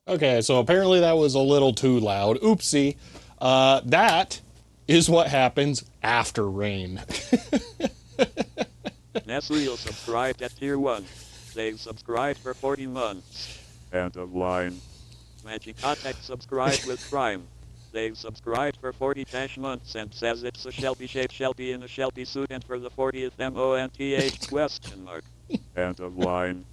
Okay, so apparently that was a little too loud. Oopsie. That is what happens after rain. Nesreal subscribed at tier 1. They've subscribed for 40 months. End of line. Magic Contact subscribed with Prime. They've subscribed for 40 dash months and says it's a Shelby-shaped Shelby in a Shelby suit and for the 40th month question mark. End of line.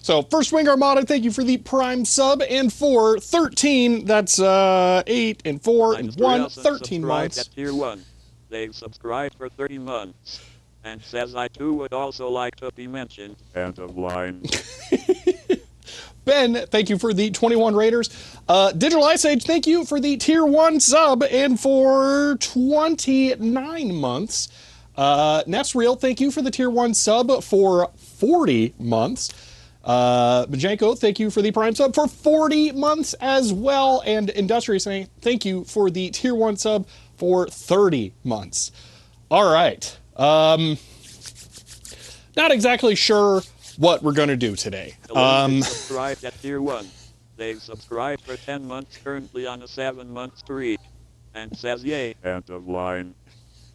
So, First Wing Armada, thank you for the Prime sub, and for 13, that's 8 and 4 and 1, 13 months. At tier 1. They've subscribed for 30 months. And says I too would also like to be mentioned. End of line. Ben, thank you for the 21 Raiders. Digital Ice Age, thank you for the tier 1 sub, and for 29 months. Nesreal, thank you for the tier 1 sub for 40 months. Bajanko, thank you for the Prime sub for 40 months as well. And Industrious, thank you for the tier 1 sub for 30 months. All right. Not exactly sure what we're going to do today. Subscribed at tier 1. They've subscribed for 10 months, currently on a 7-month streak. And says yay. End of line.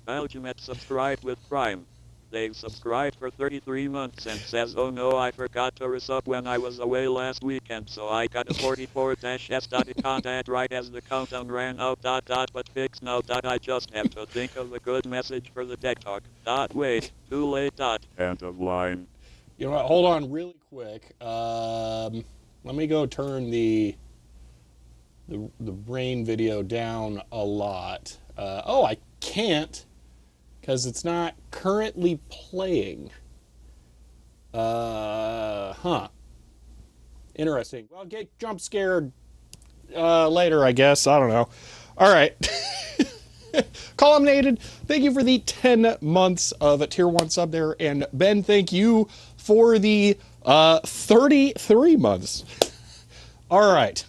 Belgiumet subscribed with Prime. They've subscribed for 33 months and says, oh no, I forgot to resub when I was away last weekend, so I got a 44-S. Contact right as the countdown ran out. But fix now. I just have to think of a good message for the deck talk. Wait, too late. End of line. You know what? Hold on, really quick. Let me go turn the rain video down a lot. Oh, I can't, because it's not currently playing. Interesting. Well, get jump scared later, I guess. I don't know. All right. Columnated, thank you for the 10 months of a tier 1 sub there. And Ben, thank you for the 33 months. All right.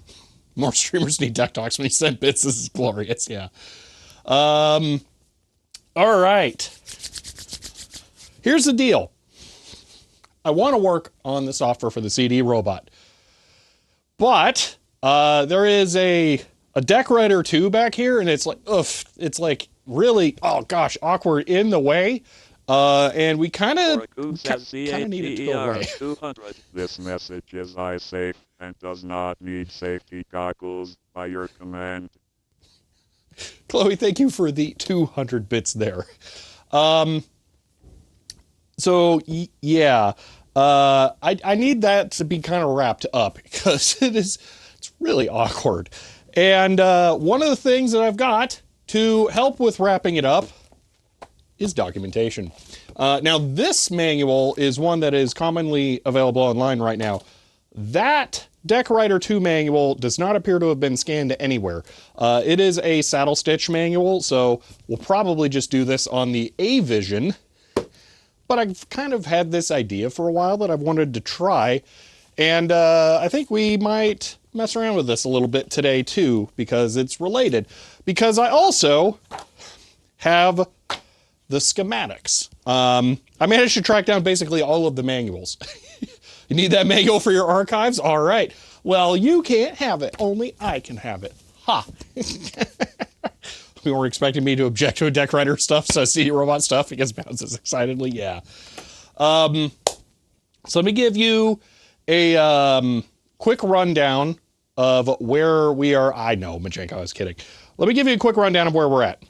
More streamers need deck talks when he sent bits. This is glorious. Yeah. All right. Here's the deal. I want to work on the software for the CD robot, but there is a DECWriter 2 back here, and it's like, ugh, it's like really, oh gosh, awkward in the way. And we kind of Oracle says need it to go CATER away. 200. This message is iSafe and does not need safety goggles by your command. Chloe, thank you for the 200 bits there. So yeah, I need that to be kind of wrapped up because it's really awkward. And one of the things that I've got to help with wrapping it up is documentation. Now this manual is one that is commonly available online right now. That DECWriter 2 manual does not appear to have been scanned anywhere. It is a saddle stitch manual, so we'll probably just do this on the A-Vision. But I've kind of had this idea for a while that I've wanted to try. And I think we might mess around with this a little bit today too, because it's related. Because I also have the schematics. I managed to track down basically all of the manuals. You need that manual for your archives? All right. Well, you can't have it. Only I can have it. Ha. You weren't expecting me to object to a DECWriter stuff, so CD Robot stuff because bounces excitedly. Yeah. So let me give you a quick rundown of where we are. I know, Majenko, I was kidding. Let me give you a quick rundown of where we're at.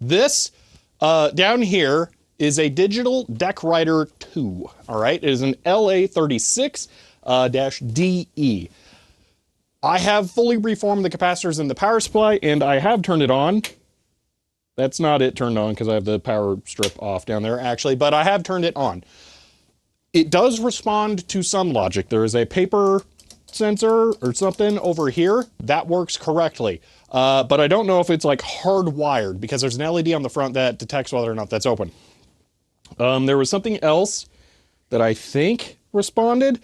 This down here is a digital DECWriter 2. All right, it is an LA36-DE. I have fully reformed the capacitors in the power supply, and I have turned it on. That's not it turned on because I have the power strip off down there, actually, but I have turned it on. It does respond to some logic. There is a paper sensor or something over here that works correctly. But I don't know if it's like hardwired because there's an LED on the front that detects whether or not that's open. There was something else that I think responded,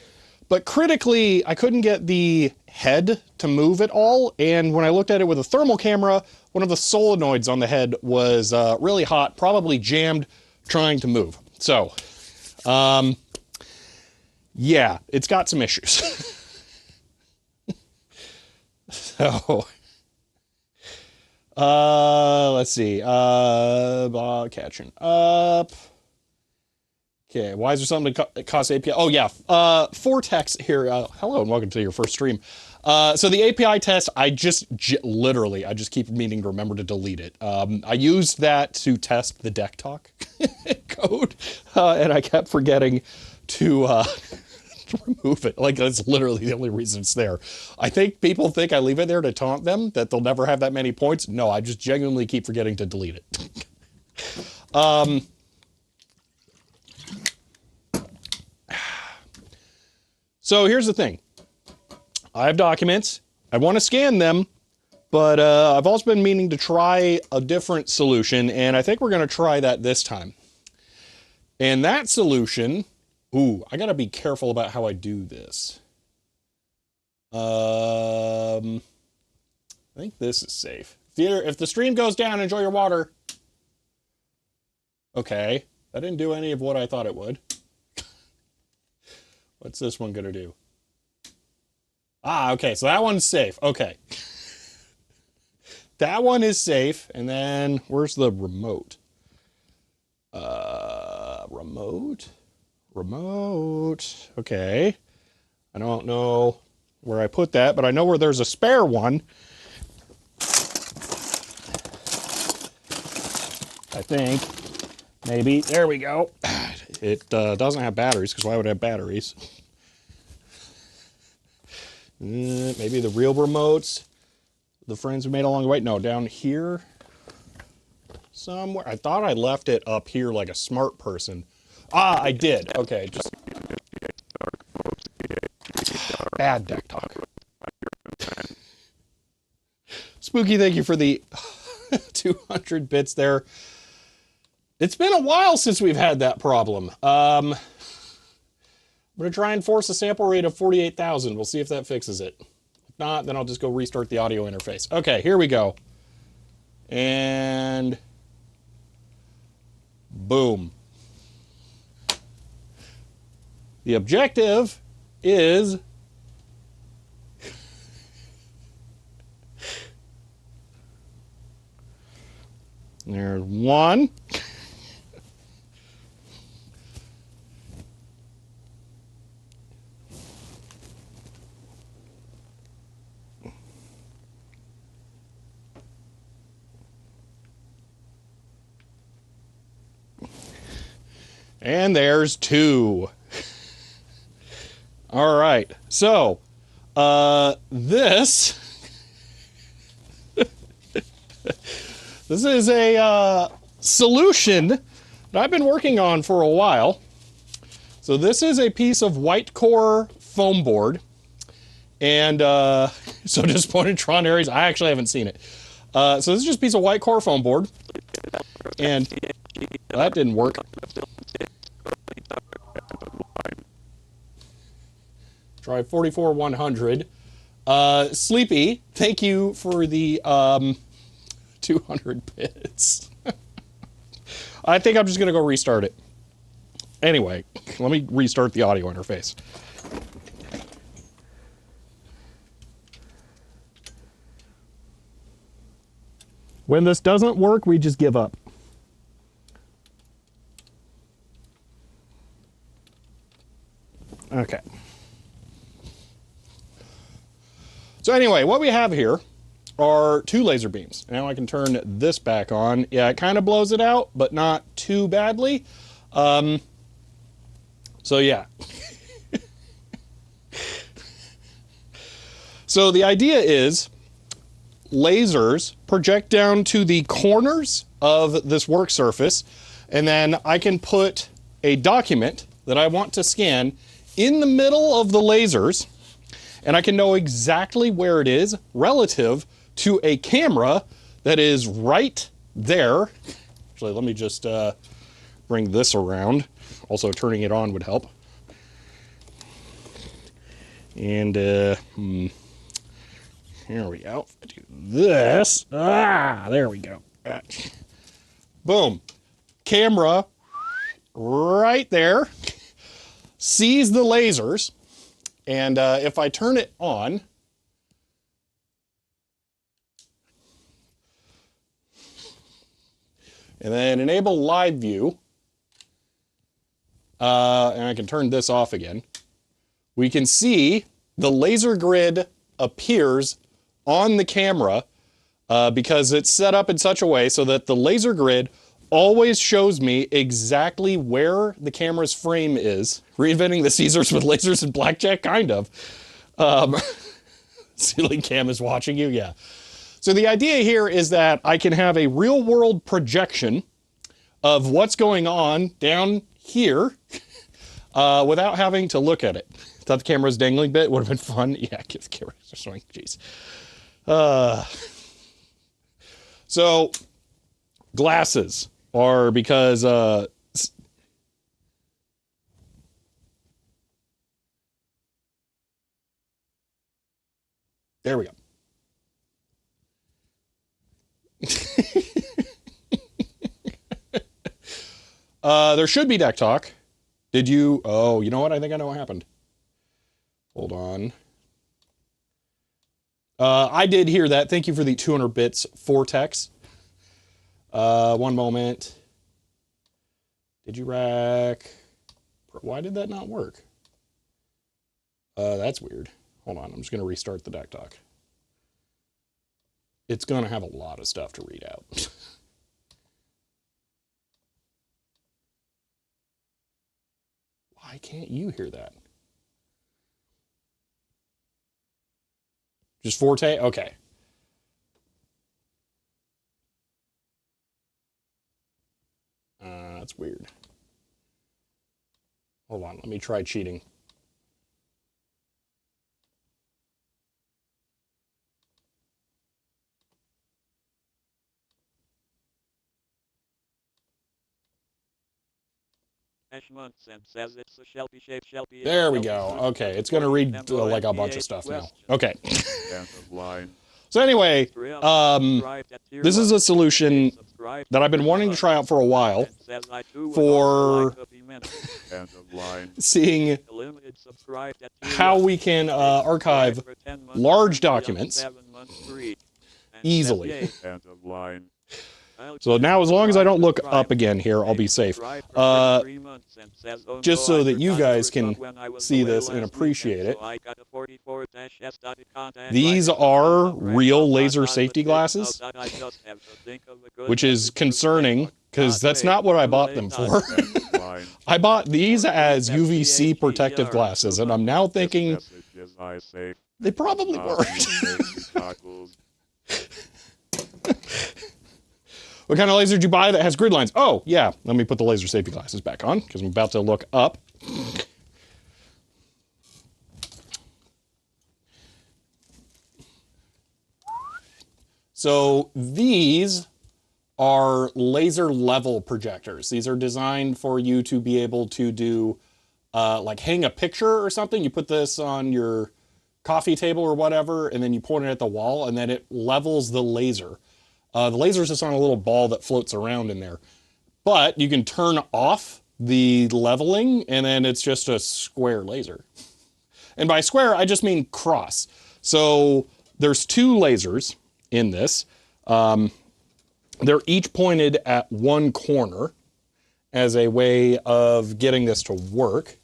but critically, I couldn't get the head to move at all. And when I looked at it with a thermal camera, one of the solenoids on the head was really hot, probably jammed, trying to move. So, yeah, it's got some issues. So, let's see. Catching up. Okay, why is there something that costs API? Oh, yeah. Vortex here. Hello and welcome to your first stream. So the API test, I just literally keep meaning to remember to delete it. I used that to test the deck talk code, and I kept forgetting to remove it. Like, that's literally the only reason it's there. I think people think I leave it there to taunt them, that they'll never have that many points. No, I just genuinely keep forgetting to delete it. So here's the thing. I have documents. I want to scan them, but I've also been meaning to try a different solution, and I think we're going to try that this time. And that solution, ooh, I got to be careful about how I do this. I think this is safe. If the stream goes down, enjoy your water. Okay, that didn't do any of what I thought it would. What's this one gonna do? Ah, okay, so that one's safe. Okay. That one is safe, and then where's the remote? Remote. Okay. I don't know where I put that, but I know where there's a spare one. I think. Maybe. There we go. It doesn't have batteries, because why would it have batteries? Maybe the real remotes. The friends we made along the way. No, down here. Somewhere. I thought I left it up here like a smart person. Ah, I did. Okay, just... Bad deck talk. Spooky, thank you for the 200 bits there. It's been a while since we've had that problem. I'm going to try and force a sample rate of 48,000. We'll see if that fixes it. If not, then I'll just go restart the audio interface. Okay, here we go. And boom. The objective is there's one. And there's 2. All right. So, this is a solution that I've been working on for a while. So this is a piece of white core foam board. And so disappointed Tron Aries, I actually haven't seen it. So this is just a piece of white core foam board. And that didn't work. Try 44100. Sleepy, thank you for the 200 bits. I think I'm just going to go restart it. Anyway, let me restart the audio interface. When this doesn't work, we just give up. Okay. So anyway, what we have here are 2 laser beams. Now I can turn this back on. Yeah, it kind of blows it out, but not too badly. So yeah. So the idea is lasers project down to the corners of this work surface, and then I can put a document that I want to scan in the middle of the lasers, and I can know exactly where it is relative to a camera that is right there. Actually, let me just bring this around. Also, turning it on would help. And here we go. I do this. There we go. Boom. Camera right there sees the lasers. And if I turn it on, and then enable live view, and I can turn this off again, we can see the laser grid appears on the camera because it's set up in such a way so that the laser grid always shows me exactly where the camera's frame is. Reinventing the Caesars with lasers and blackjack, kind of. Ceiling cam is watching you, yeah. So the idea here is that I can have a real-world projection of what's going on down here without having to look at it. Thought the camera was dangling a bit, would have been fun. Yeah, give the camera a swing, jeez. So, glasses are because, there we go. There should be deck talk. Did you? Oh, you know what? I think I know what happened. Hold on. I did hear that. Thank you for the 200 bits Vortex. One moment. Did you rack? Why did that not work? That's weird. Hold on. I'm just going to restart the deck talk. It's going to have a lot of stuff to read out. Why can't you hear that? Just Forte? Okay. That's weird. Hold on, let me try cheating. There we go. Okay, it's going to read like a bunch of stuff now. Okay. So anyway, this is a solution that I've been wanting to try out for a while for seeing how we can archive large documents easily. So now, as long as I don't look up again here, I'll be safe. Just so that you guys can see this and appreciate it. These are real laser safety glasses, which is concerning because that's not what I bought them for. I bought these as UVC protective glasses, and I'm now thinking they probably weren't. What kind of laser did you buy that has grid lines? Oh, yeah. Let me put the laser safety glasses back on because I'm about to look up. So these are laser level projectors. These are designed for you to be able to do like hang a picture or something. You put this on your coffee table or whatever, and then you point it at the wall, and then it levels the laser. The laser is just on a little ball that floats around in there. But you can turn off the leveling, and then it's just a square laser. And by square, I just mean cross. So there's two lasers in this. They're each pointed at one corner as a way of getting this to work.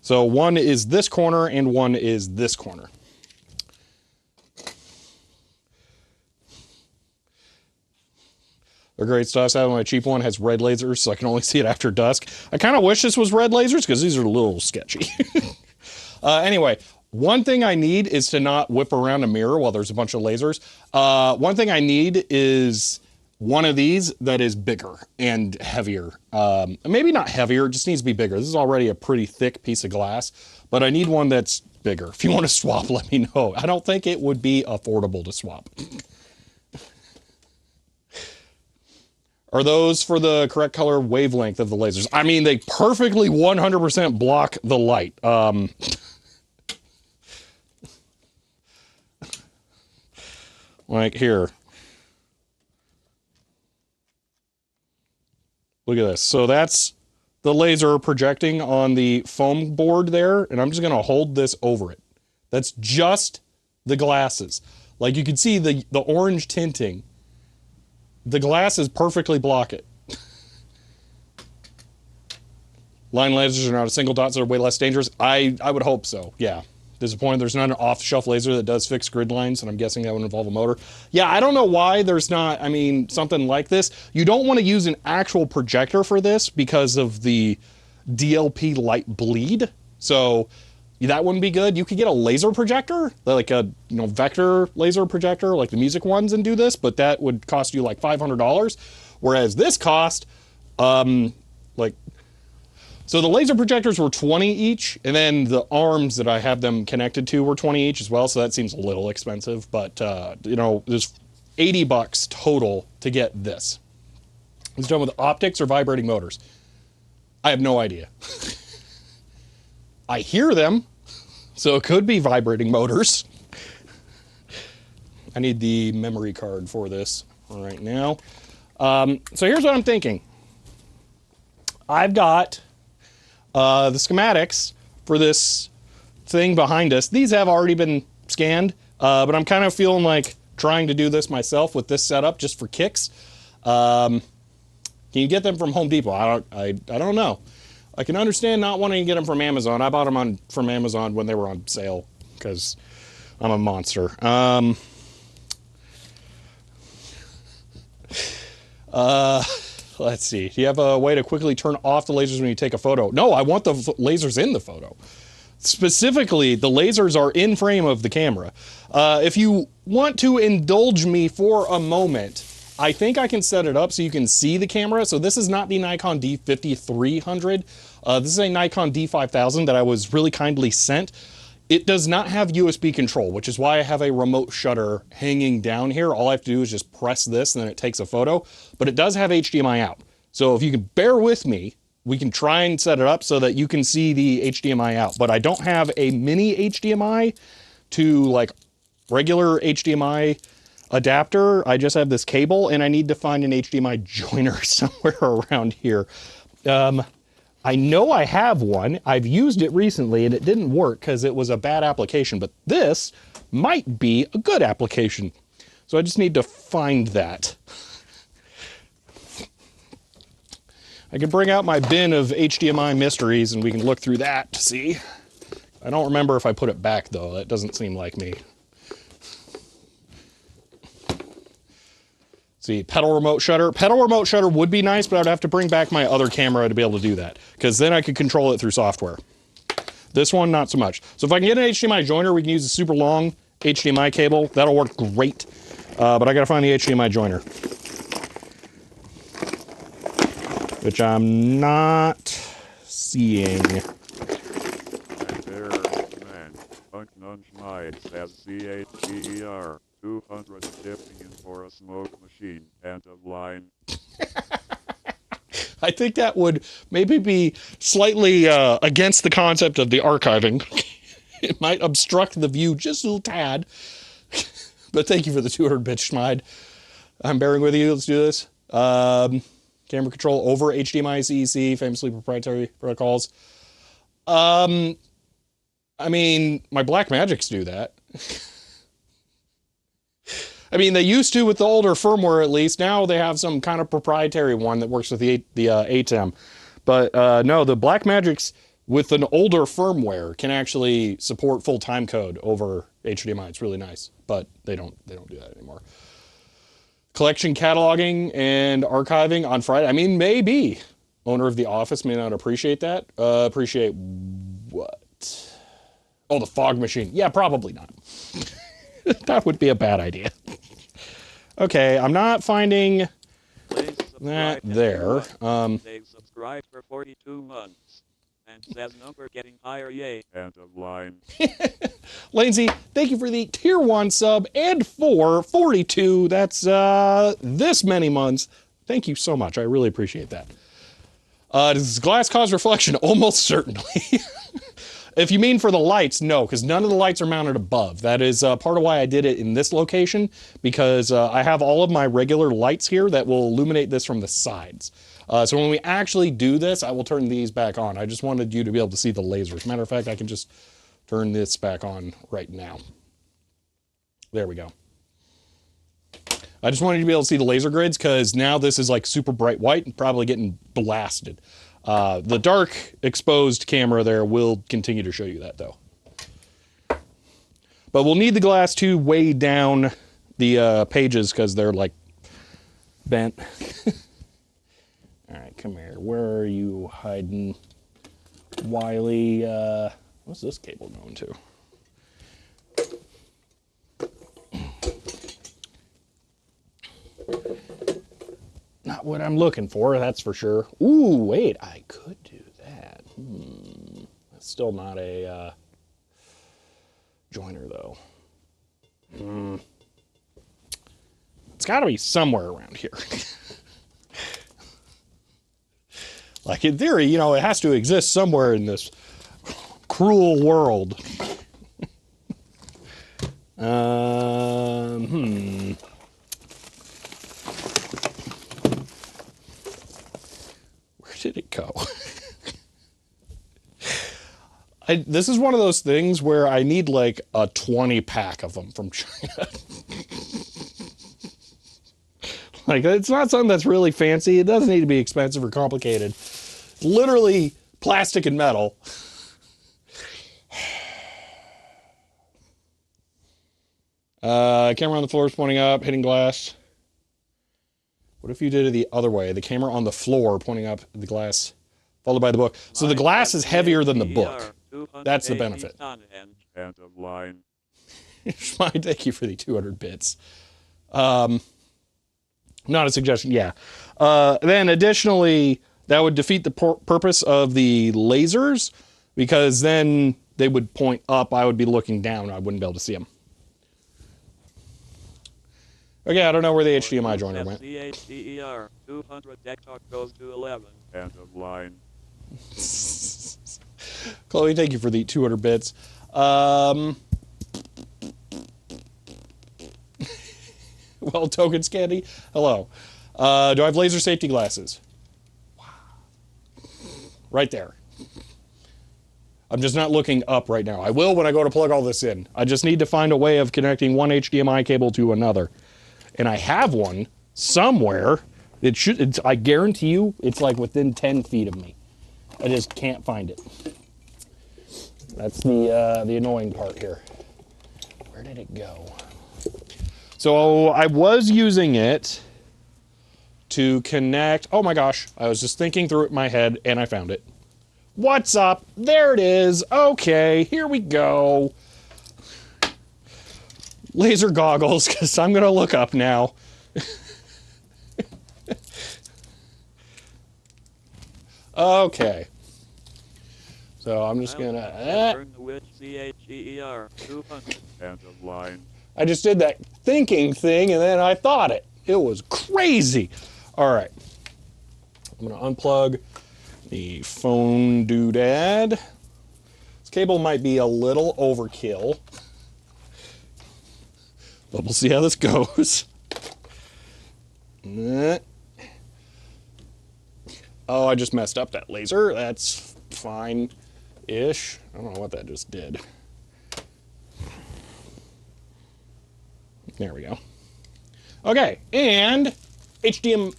So one is this corner and one is this corner. They're great stuff. So my cheap one has red lasers, so I can only see it after dusk. I kind of wish this was red lasers because these are a little sketchy. Anyway, one thing I need is to not whip around a mirror while there's a bunch of lasers. One thing I need is one of these that is bigger and heavier. Maybe not heavier, it just needs to be bigger. This is already a pretty thick piece of glass, but I need one that's bigger. If you want to swap, let me know. I don't think it would be affordable to swap. Are those for the correct color wavelength of the lasers? I mean, they perfectly 100% block the light. Like here. Look at this. So that's the laser projecting on the foam board there, and I'm just going to hold this over it. That's just the glasses. Like you can see the orange tinting. The glasses perfectly block it. Line lasers are not a single dot, so they're way less dangerous. I would hope so, yeah. Disappointed there's not an off-the-shelf laser that does fixed grid lines, and I'm guessing that would involve a motor. Yeah, I don't know why there's not, I mean, something like this. You don't want to use an actual projector for this because of the DLP light bleed. So that wouldn't be good. You could get a laser projector, like a vector laser projector, like the music ones, and do this, but that would cost you like $500. Whereas this cost, so the laser projectors were 20 each, and then the arms that I have them connected to were 20 each as well, so that seems a little expensive, but, there's $80 total to get this. It's done with optics or vibrating motors. I have no idea. I hear them, so it could be vibrating motors. I need the memory card for this right now. So here's what I'm thinking. I've got the schematics for this thing behind us. These have already been scanned, but I'm kind of feeling like trying to do this myself with this setup just for kicks. Can you get them from Home Depot? I don't know. I can understand not wanting to get them from Amazon. I bought them from Amazon when they were on sale because I'm a monster. Let's see. Do you have a way to quickly turn off the lasers when you take a photo? No, I want the lasers in the photo. Specifically, the lasers are in frame of the camera. If you want to indulge me for a moment, I think I can set it up so you can see the camera. So this is not the Nikon D5300. This is a Nikon D5000 that I was really kindly sent. It does not have USB control, which is why I have a remote shutter hanging down here. All I have to do is just press this and then it takes a photo, but it does have HDMI out. So if you can bear with me, we can try and set it up so that you can see the HDMI out, but I don't have a mini HDMI to like regular HDMI adapter. I just have this cable and I need to find an HDMI joiner somewhere around here. I know I have one. I've used it recently and it didn't work because it was a bad application, but this might be a good application. So I just need to find that. I can bring out my bin of HDMI mysteries and we can look through that to see. I don't remember if I put it back though. That doesn't seem like me. See, pedal remote shutter. Pedal remote shutter would be nice, but I'd have to bring back my other camera to be able to do that, because then I could control it through software. This one, not so much. So if I can get an HDMI joiner, we can use a super long HDMI cable. That'll work great. But I gotta find the HDMI joiner, which I'm not seeing. There, man. Unschneid says CHDER 250 in for a smoke machine. End of line. I think that would maybe be slightly against the concept of the archiving. It might obstruct the view just a little tad. But thank you for the 200 bit schmide. I'm bearing with you. Let's do this. Camera control over HDMI CEC, famously proprietary protocols. I mean, my Blackmagics do that. I mean, they used to with the older firmware, at least. Now they have some kind of proprietary one that works with the ATEM. But no, the Blackmagics with an older firmware can actually support full time code over HDMI. It's really nice, but they don't do that anymore. Collection cataloging and archiving on Friday. I mean, maybe. Owner of the office may not appreciate that. Appreciate what? Oh, the fog machine. Yeah, probably not. That would be a bad idea. Okay, I'm not finding that there. They've subscribed for 42 months. And says number getting higher, yay. End of line. Lanesy, thank you for the tier 1 sub and for 42. That's this many months. Thank you so much. I really appreciate that. Does glass cause reflection? Almost certainly. If you mean for the lights, no, because none of the lights are mounted above. That is part of why I did it in this location, because I have all of my regular lights here that will illuminate this from the sides. So when we actually do this, I will turn these back on. I just wanted you to be able to see the lasers. Matter of fact, I can just turn this back on right now. There we go. I just wanted you to be able to see the laser grids, because now this is like super bright white and probably getting blasted. The dark exposed camera there will continue to show you that though. But we'll need the glass to weigh down the pages because they're like bent. All right, come here. Where are you hiding, Wiley? What's this cable going to? Not what I'm looking for, that's for sure. Ooh, wait, I could do that. That's still not a joiner, though. It's got to be somewhere around here. Like, in theory, you know, it has to exist somewhere in this cruel world. Did it go? This is one of those things where I need like a 20 pack of them from China. Like, it's not something that's really fancy. It doesn't need to be expensive or complicated. Literally plastic and metal. Camera on the floor is pointing up, hitting glass. What if you did it the other way? The camera on the floor pointing up the glass, followed by the book. So the glass is heavier than the book. That's the benefit. End of line. Schmide, thank you for the 200 bits. Not a suggestion, yeah. Then additionally, that would defeat the purpose of the lasers, because then they would point up. I would be looking down. I wouldn't be able to see them. Okay, I don't know where the HDMI joiner went. CHDER 200 deck talk goes to 11. End of line. Chloe, thank you for the 200 bits. Well, Token Scandy, hello. Do I have laser safety glasses? Wow. Right there. I'm just not looking up right now. I will when I go to plug all this in. I just need to find a way of connecting one HDMI cable to another. And I have one somewhere. It should, I guarantee you, it's like within 10 feet of me. I just can't find it. That's the annoying part here. Where did it go? So I was using it to connect. Oh my gosh, I was just thinking through it in my head and I found it. What's up? There it is. Okay, here we go. Laser goggles, because I'm going to look up now. Okay. So I'm just going to... Turn the witch CHEER 200. End of line. I just did that thinking thing and then I thought it. It was crazy. All right. I'm going to unplug the phone doodad. This cable might be a little overkill, but we'll see how this goes. Oh, I just messed up that laser. That's fine-ish. I don't know what that just did. There we go. Okay, and HDMI.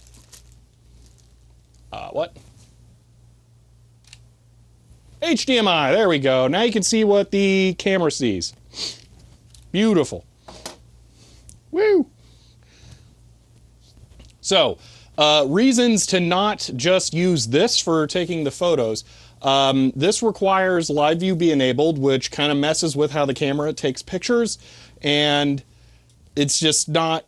What? HDMI, there we go. Now you can see what the camera sees. Beautiful. Woo! So, reasons to not just use this for taking the photos. This requires live view be enabled, which kind of messes with how the camera takes pictures, and it's just not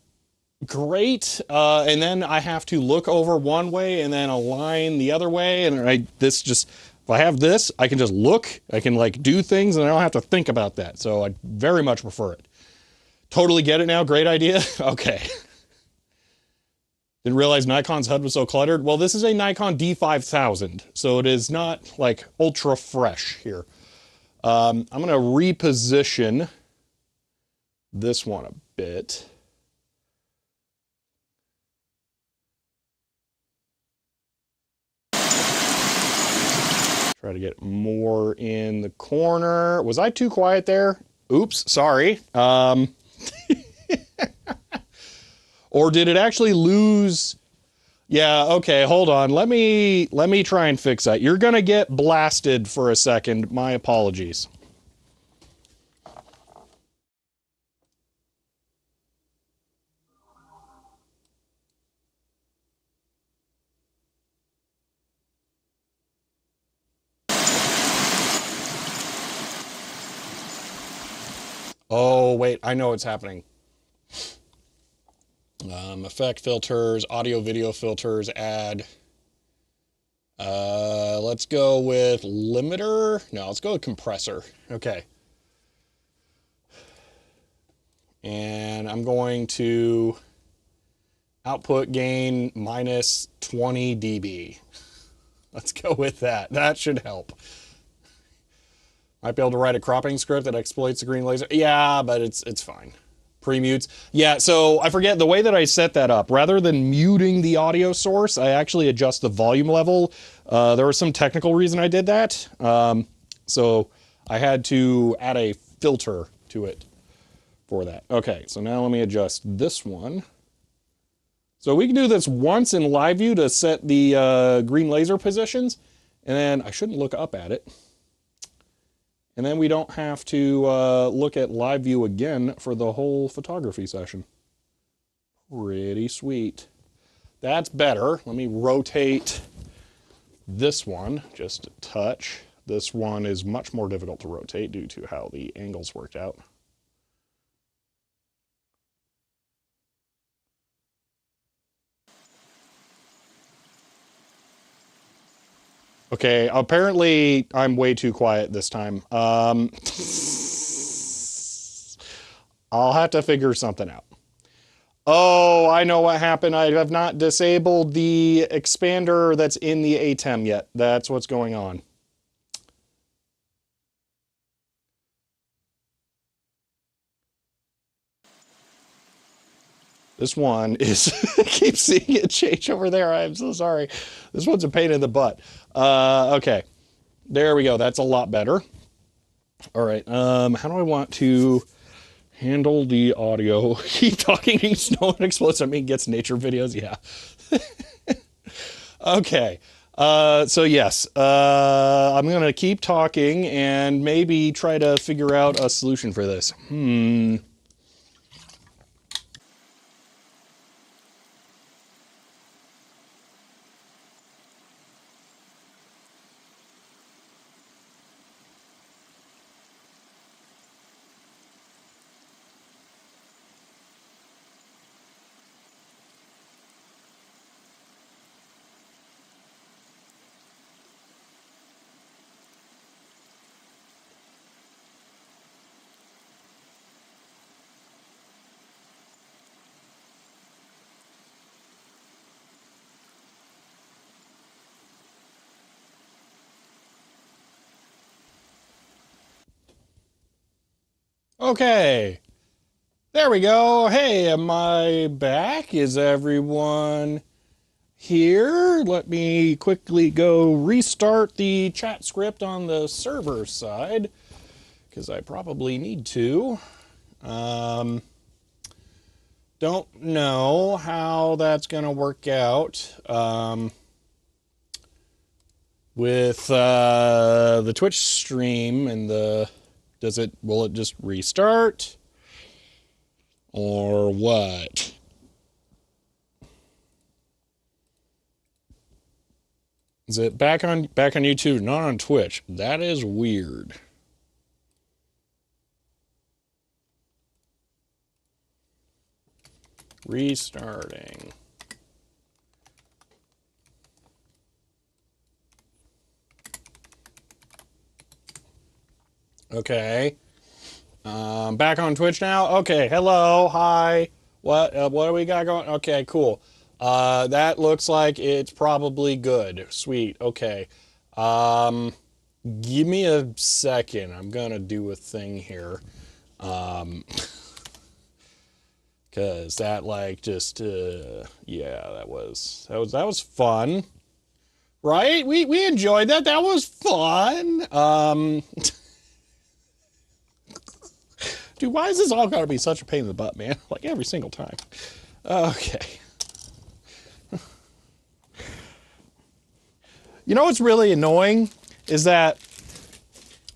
great. And then I have to look over one way and then align the other way, and if I have this, I can just look, I can like do things, and I don't have to think about that. So I very much prefer it. Totally get it now, great idea. Okay. Didn't realize Nikon's HUD was so cluttered. Well, this is a Nikon D5000, so it is not like ultra fresh here. I'm going to reposition this one a bit. Try to get more in the corner. Was I too quiet there? Oops, sorry. Or did it actually lose? Yeah, okay, hold on. Let me try and fix that. You're gonna get blasted for a second. My apologies. Oh, wait, I know what's happening. Effect filters, audio video filters, add. Let's go with limiter. No, let's go with compressor. Okay. And I'm going to output gain minus 20 dB. Let's go with that. That should help. Might be able to write a cropping script that exploits the green laser. Yeah, but it's fine. Pre-mutes. Yeah, so I forget the way that I set that up. Rather than muting the audio source, I actually adjust the volume level. There was some technical reason I did that. So I had to add a filter to it for that. Okay, so now let me adjust this one. So we can do this once in live view to set the green laser positions, and then I shouldn't look up at it. And then we don't have to look at live view again for the whole photography session. Pretty sweet. That's better. Let me rotate this one just a touch. This one is much more difficult to rotate due to how the angles worked out. Okay, apparently I'm way too quiet this time. I'll have to figure something out. Oh, I know what happened. I have not disabled the expander that's in the ATEM yet. That's what's going on. This one is, I keep seeing it change over there. I'm so sorry. This one's a pain in the butt. Okay, there we go. That's a lot better. All right, how do I want to handle the audio? Keep talking, snow and explodes. I mean, gets nature videos. Yeah, Okay. So yes, I'm gonna keep talking and maybe try to figure out a solution for this. Okay. There we go. Hey, am I back? Is everyone here? Let me quickly go restart the chat script on the server side, because I probably need to. Don't know how that's going to work out with the Twitch stream and will it just restart or what? Is it back on YouTube, not on Twitch? That is weird. Restarting. Okay. Back on Twitch now. Okay. Hello. Hi. What do we got going? Okay. Cool. That looks like it's probably good. Sweet. Okay. Give me a second. I'm gonna do a thing here. Cause that like just yeah, that was fun. Right? We enjoyed that. That was fun. Dude, why is this all gotta be such a pain in the butt, man? Like every single time. Okay. You know what's really annoying is that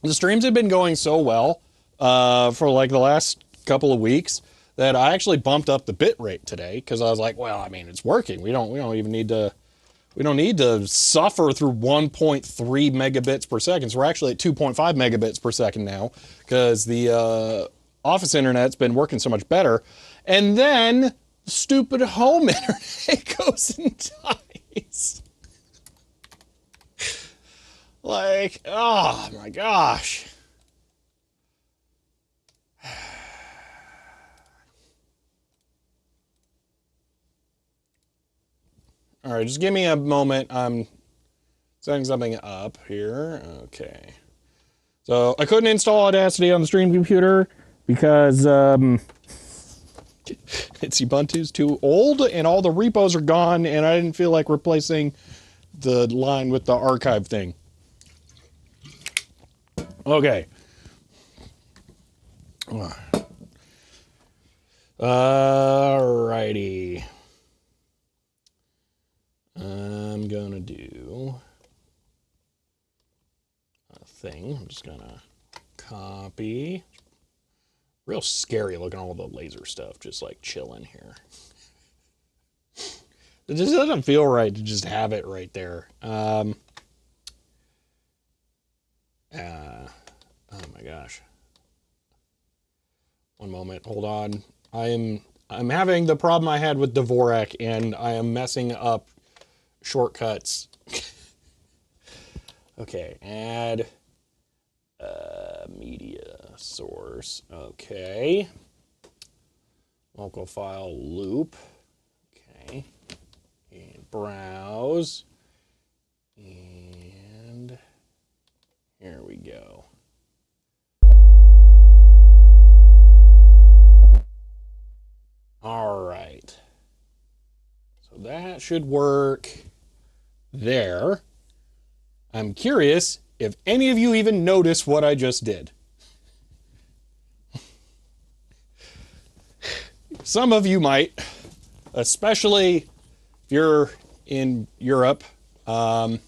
the streams have been going so well for like the last couple of weeks that I actually bumped up the bit rate today because I was like, well, I mean, it's working. We don't even need to suffer through 1.3 megabits per second. So we're actually at 2.5 megabits per second now because the office internet's been working so much better. And then stupid home internet goes and dies. Like, oh my gosh. All right, just give me a moment. I'm setting something up here. Okay. So I couldn't install Audacity on the stream computer because it's Ubuntu's too old and all the repos are gone and I didn't feel like replacing the line with the archive thing. Okay. Alrighty. I'm gonna do a thing. I'm just gonna copy. Real scary looking all the laser stuff just like chilling here. It just doesn't feel right to just have it right there. Oh my gosh. One moment, hold on. I'm having the problem I had with Dvorak and I am messing up shortcuts. Okay, add media source. Okay. Local file loop. Okay. And browse. And here we go. All right. So that should work there. I'm curious if any of you even noticed what I just did. Some of you might, especially if you're in Europe. But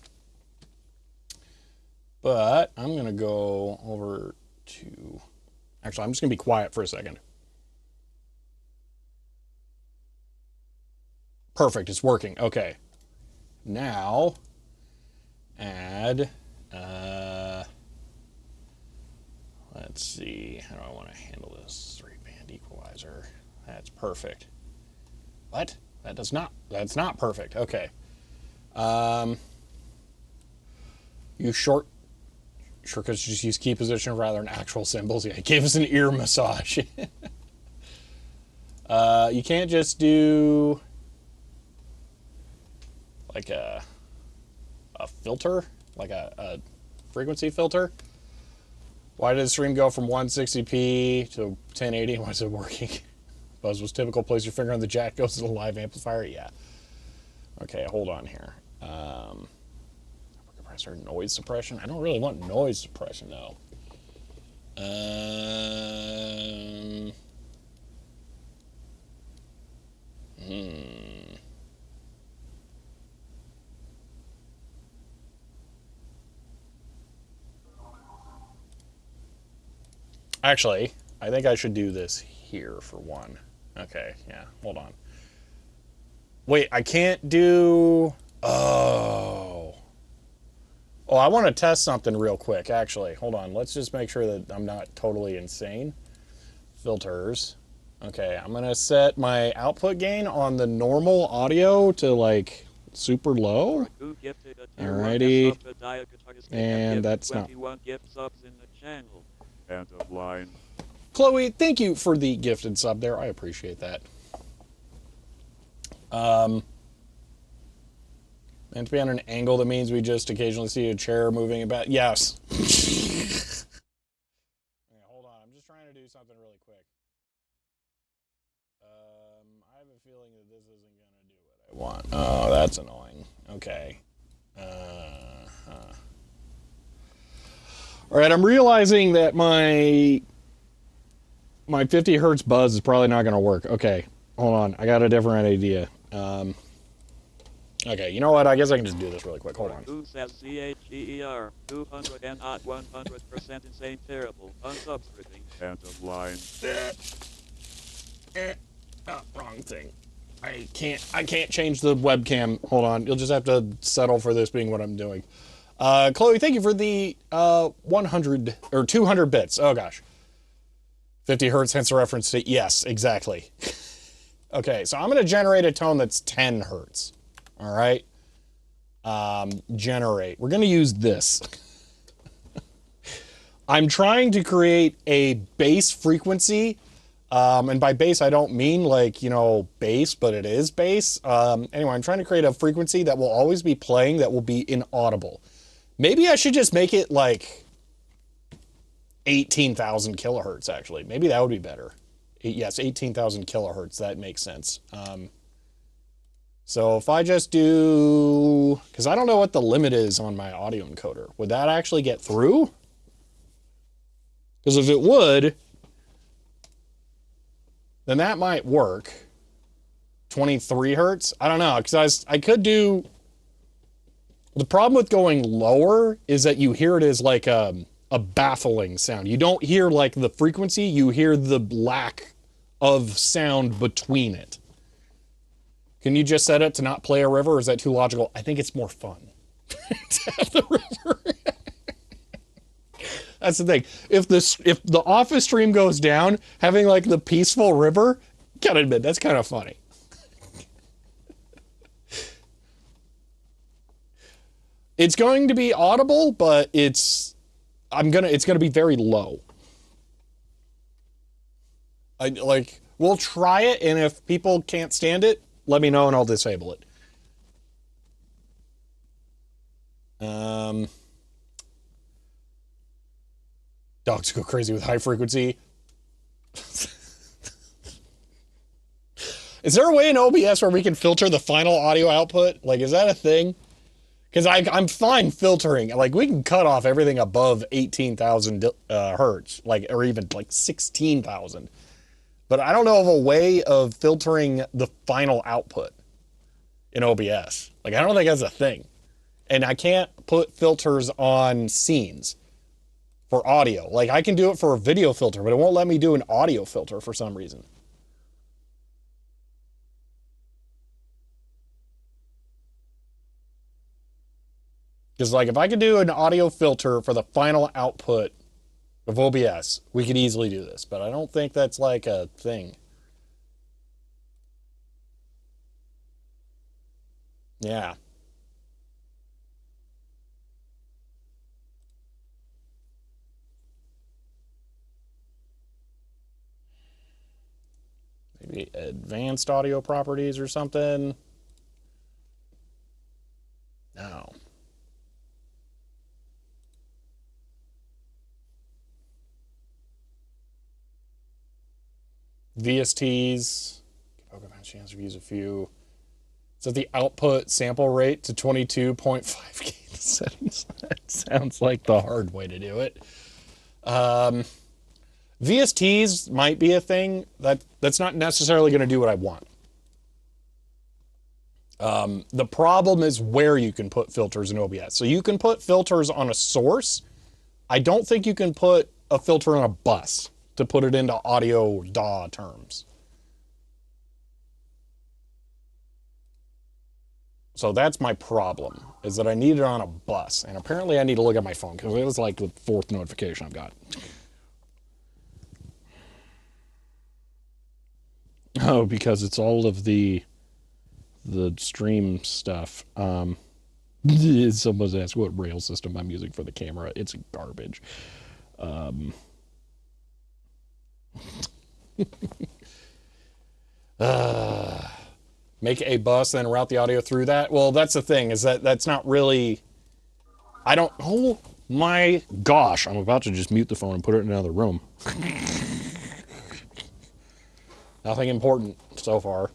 I'm going to go over to... Actually, I'm just going to be quiet for a second. Perfect. It's working. Okay. Now, add... let's see. How do I want to handle this? 3-band equalizer. That's perfect. What? That's not perfect. Okay. Use shortcuts, just use key position rather than actual symbols. Yeah, it gave us an ear massage. You can't just do like a filter, like a frequency filter. Why did the stream go from 160p to 1080? Why is it working? Buzz was typical. Place your finger on the jack, goes to the live amplifier. Yeah. Okay, hold on here. Compressor noise suppression. I don't really want noise suppression though. Actually, I think I should do this here for one. Okay, yeah, hold on. Wait, I can't do... Oh, I want to test something real quick, actually. Hold on, let's just make sure that I'm not totally insane. Filters. Okay, I'm going to set my output gain on the normal audio to, like, super low. Alrighty. And that's not... End of line. Chloe, thank you for the gifted sub there. I appreciate that. And to be on an angle, that means we just occasionally see a chair moving about. Yes. Okay, hold on. I'm just trying to do something really quick. I have a feeling that this isn't going to do what I want. Oh, that's annoying. Okay. All right, I'm realizing that my 50 hertz buzz is probably not going to work. Okay, hold on. I got a different idea. Okay, you know what? I guess I can just do this really quick. Hold on. Who says CHEER 200 and not 100% insane terrible unsubscribing. End of line. Oh, wrong thing. I can't change the webcam. Hold on. You'll just have to settle for this being what I'm doing. Chloe, thank you for the 100 or 200 bits. Oh gosh. 50 hertz, hence a reference to, yes, exactly. Okay, so I'm going to generate a tone that's 10 hertz. All right. Generate. We're going to use this. I'm trying to create a bass frequency. And by bass, I don't mean like, you know, bass, but it is bass. Anyway, I'm trying to create a frequency that will always be playing that will be inaudible. Maybe I should just make it like 18,000 kilohertz, actually. Maybe that would be better. Yes, 18,000 kilohertz. That makes sense. So if I just do... Because I don't know what the limit is on my audio encoder. Would that actually get through? Because if it would, then that might work. 23 hertz? I don't know, because I could do... The problem with going lower is that you hear it as like a baffling sound. You don't hear like the frequency, you hear the lack of sound between it. Can you just set it to not play a river, or is that too logical? I think it's more fun to have the river. That's the thing. If the office stream goes down, having like the peaceful river, gotta admit, that's kind of funny. It's going to be audible, but it's gonna be very low. We'll try it, and if people can't stand it, let me know and I'll disable it. Dogs go crazy with high frequency. Is there a way in OBS where we can filter the final audio output? Like, is that a thing? Because I'm fine filtering. Like, we can cut off everything above 18,000 hertz, like, or even like 16,000. But I don't know of a way of filtering the final output. in OBS. Like, I don't think that's a thing. And I can't put filters on scenes for audio. Like, I can do it for a video filter, but it won't let me do an audio filter for some reason. Because, like, if I could do an audio filter for the final output of OBS, we could easily do this. But I don't think that's, like, a thing. Yeah. Maybe advanced audio properties or something. No. VSTs. Chance to use a few. Set the output sample rate to 22.5K settings. That sounds like the hard way to do it. VSTs might be a thing that's not necessarily going to do what I want. The problem is where you can put filters in OBS. So you can put filters on a source. I don't think you can put a filter on a bus to put it into audio DAW terms. So that's my problem, is that I need it on a bus. And apparently I need to look at my phone, because it was like the 4th notification I've got. Oh, because it's all of the stream stuff. Someone's asked what rail system I'm using for the camera. It's garbage. Make a bus, then route the audio through that. Well, that's the thing, is that's not really... Oh my gosh, I'm about to just mute the phone and put it in another room. Nothing important so far.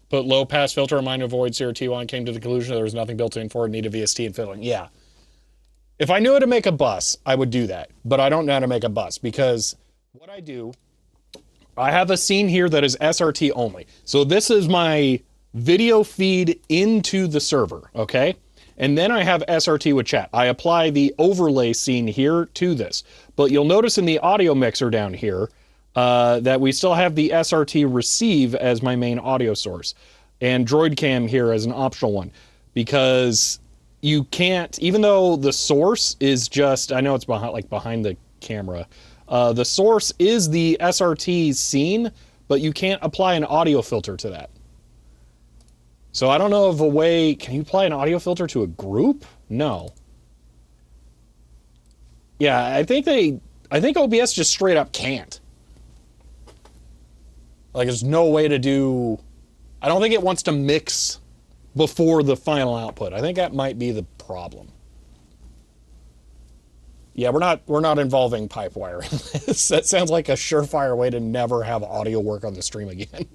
Put low pass filter on mine to avoid CRT1. Came to the conclusion there was nothing built in for it. Need a VST and fiddling. Yeah. If I knew how to make a bus, I would do that. But I don't know how to make a bus, because what I do, I have a scene here that is SRT only. So this is my video feed into the server, okay? And then I have SRT with chat. I apply the overlay scene here to this. But you'll notice in the audio mixer down here that we still have the SRT receive as my main audio source. And Droid Cam here as an optional one. Because you can't, even though the source is just, I know it's behind the camera. The source is the SRT scene, but you can't apply an audio filter to that. So I don't know of a way, can you apply an audio filter to a group? No. Yeah, I think OBS just straight up can't. Like, there's no way to do, I don't think it wants to mix before the final output. I think that might be the problem. Yeah, we're not involving pipe wire in this. That sounds like a surefire way to never have audio work on the stream again.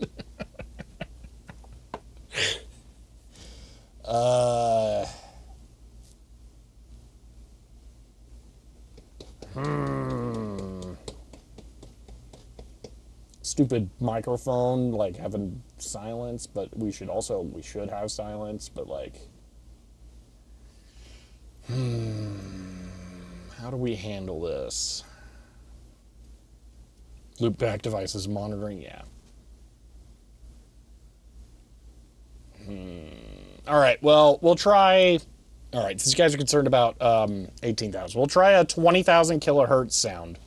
Stupid microphone, like having silence, but we should have silence, but like, how do we handle this? Loopback devices monitoring, yeah. All right, well, we'll try. All right, since you guys are concerned about 18,000, we'll try a 20,000 kilohertz sound.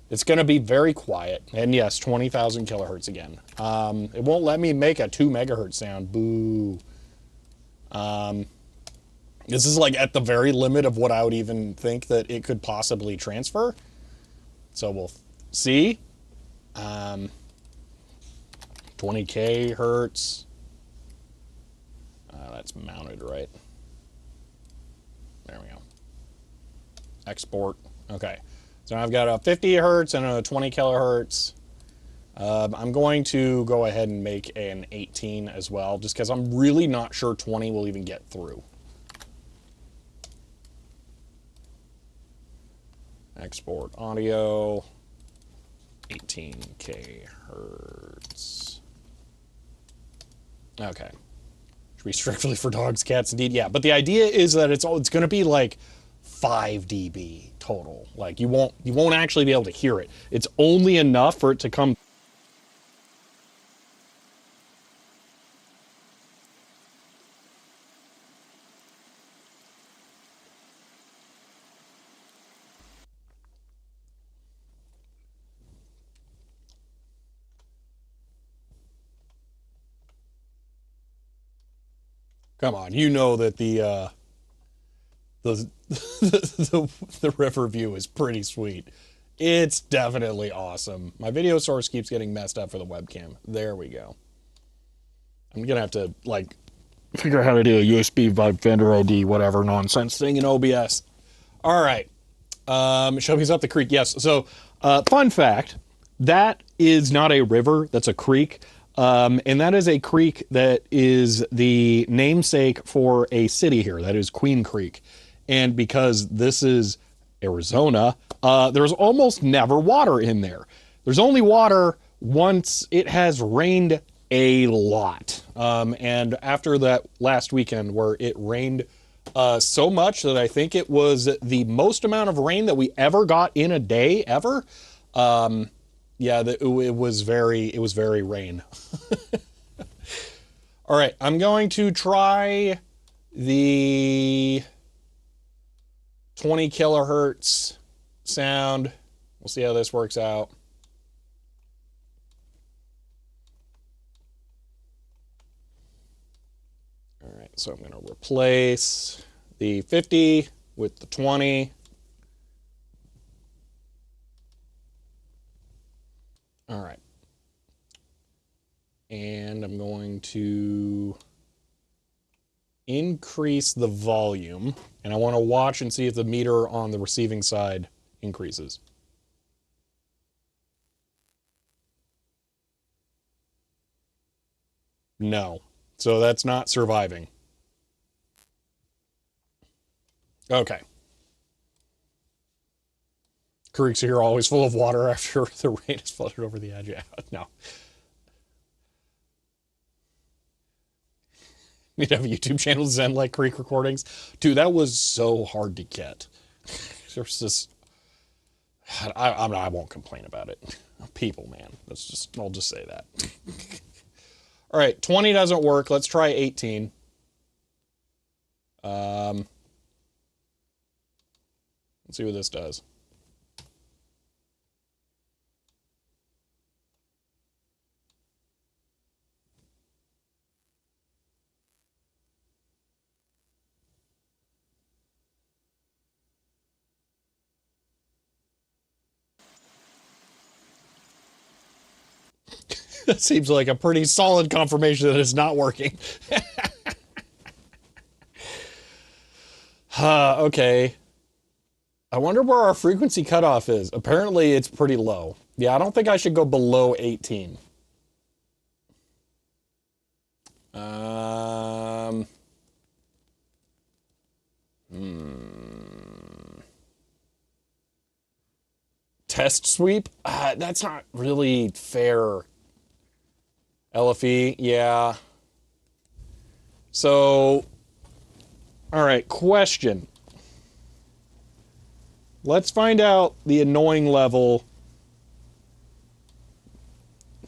It's going to be very quiet. And yes, 20,000 kilohertz again. It won't let me make a 2 megahertz sound. Boo. This is like at the very limit of what I would even think that it could possibly transfer. So we'll see. 20K hertz. That's mounted, right? There we go. Export. Okay. So I've got a 50 hertz and a 20 kilohertz. I'm going to go ahead and make an 18 as well, just because I'm really not sure 20 will even get through. Export audio. 18K hertz. Okay. Should be strictly for dogs, cats, indeed. Yeah, but the idea is that it's going to be like 5 dB total. Like you won't actually be able to hear it. It's only enough for it to come. Come on, you know that the the river view is pretty sweet. It's definitely awesome. My video source keeps getting messed up for the webcam. There we go. I'm gonna have to like figure out how to do a USB vendor ID whatever nonsense thing in OBS. All right. Shelby's up the creek. Yes. So, fun fact, that is not a river. That's a creek. And that is a creek that is the namesake for a city here. That is Queen Creek. And because this is Arizona, there's almost never water in there. There's only water once it has rained a lot. And after that last weekend where it rained so much that I think it was the most amount of rain that we ever got in a day ever. Yeah, it was very rain. All right, I'm going to try the 20 kilohertz sound. We'll see how this works out. All right, so I'm going to replace the 50 with the 20. All right. And I'm going to increase the volume, and I want to watch and see if the meter on the receiving side increases. No. So that's not surviving. Okay. Creeks here are always full of water after the rain has flooded over the edge. Yeah, no. Need to have a YouTube channel, Zen like Creek recordings. Dude, that was so hard to get. There's just, I won't complain about it. People, man. I'll just say that. All right, 20 doesn't work. Let's try 18. Let's see what this does. That seems like a pretty solid confirmation that it's not working. Okay. I wonder where our frequency cutoff is. Apparently it's pretty low. Yeah, I don't think I should go below 18. Test sweep? That's not really fair. LFE, yeah. So, all right, question. Let's find out the annoying level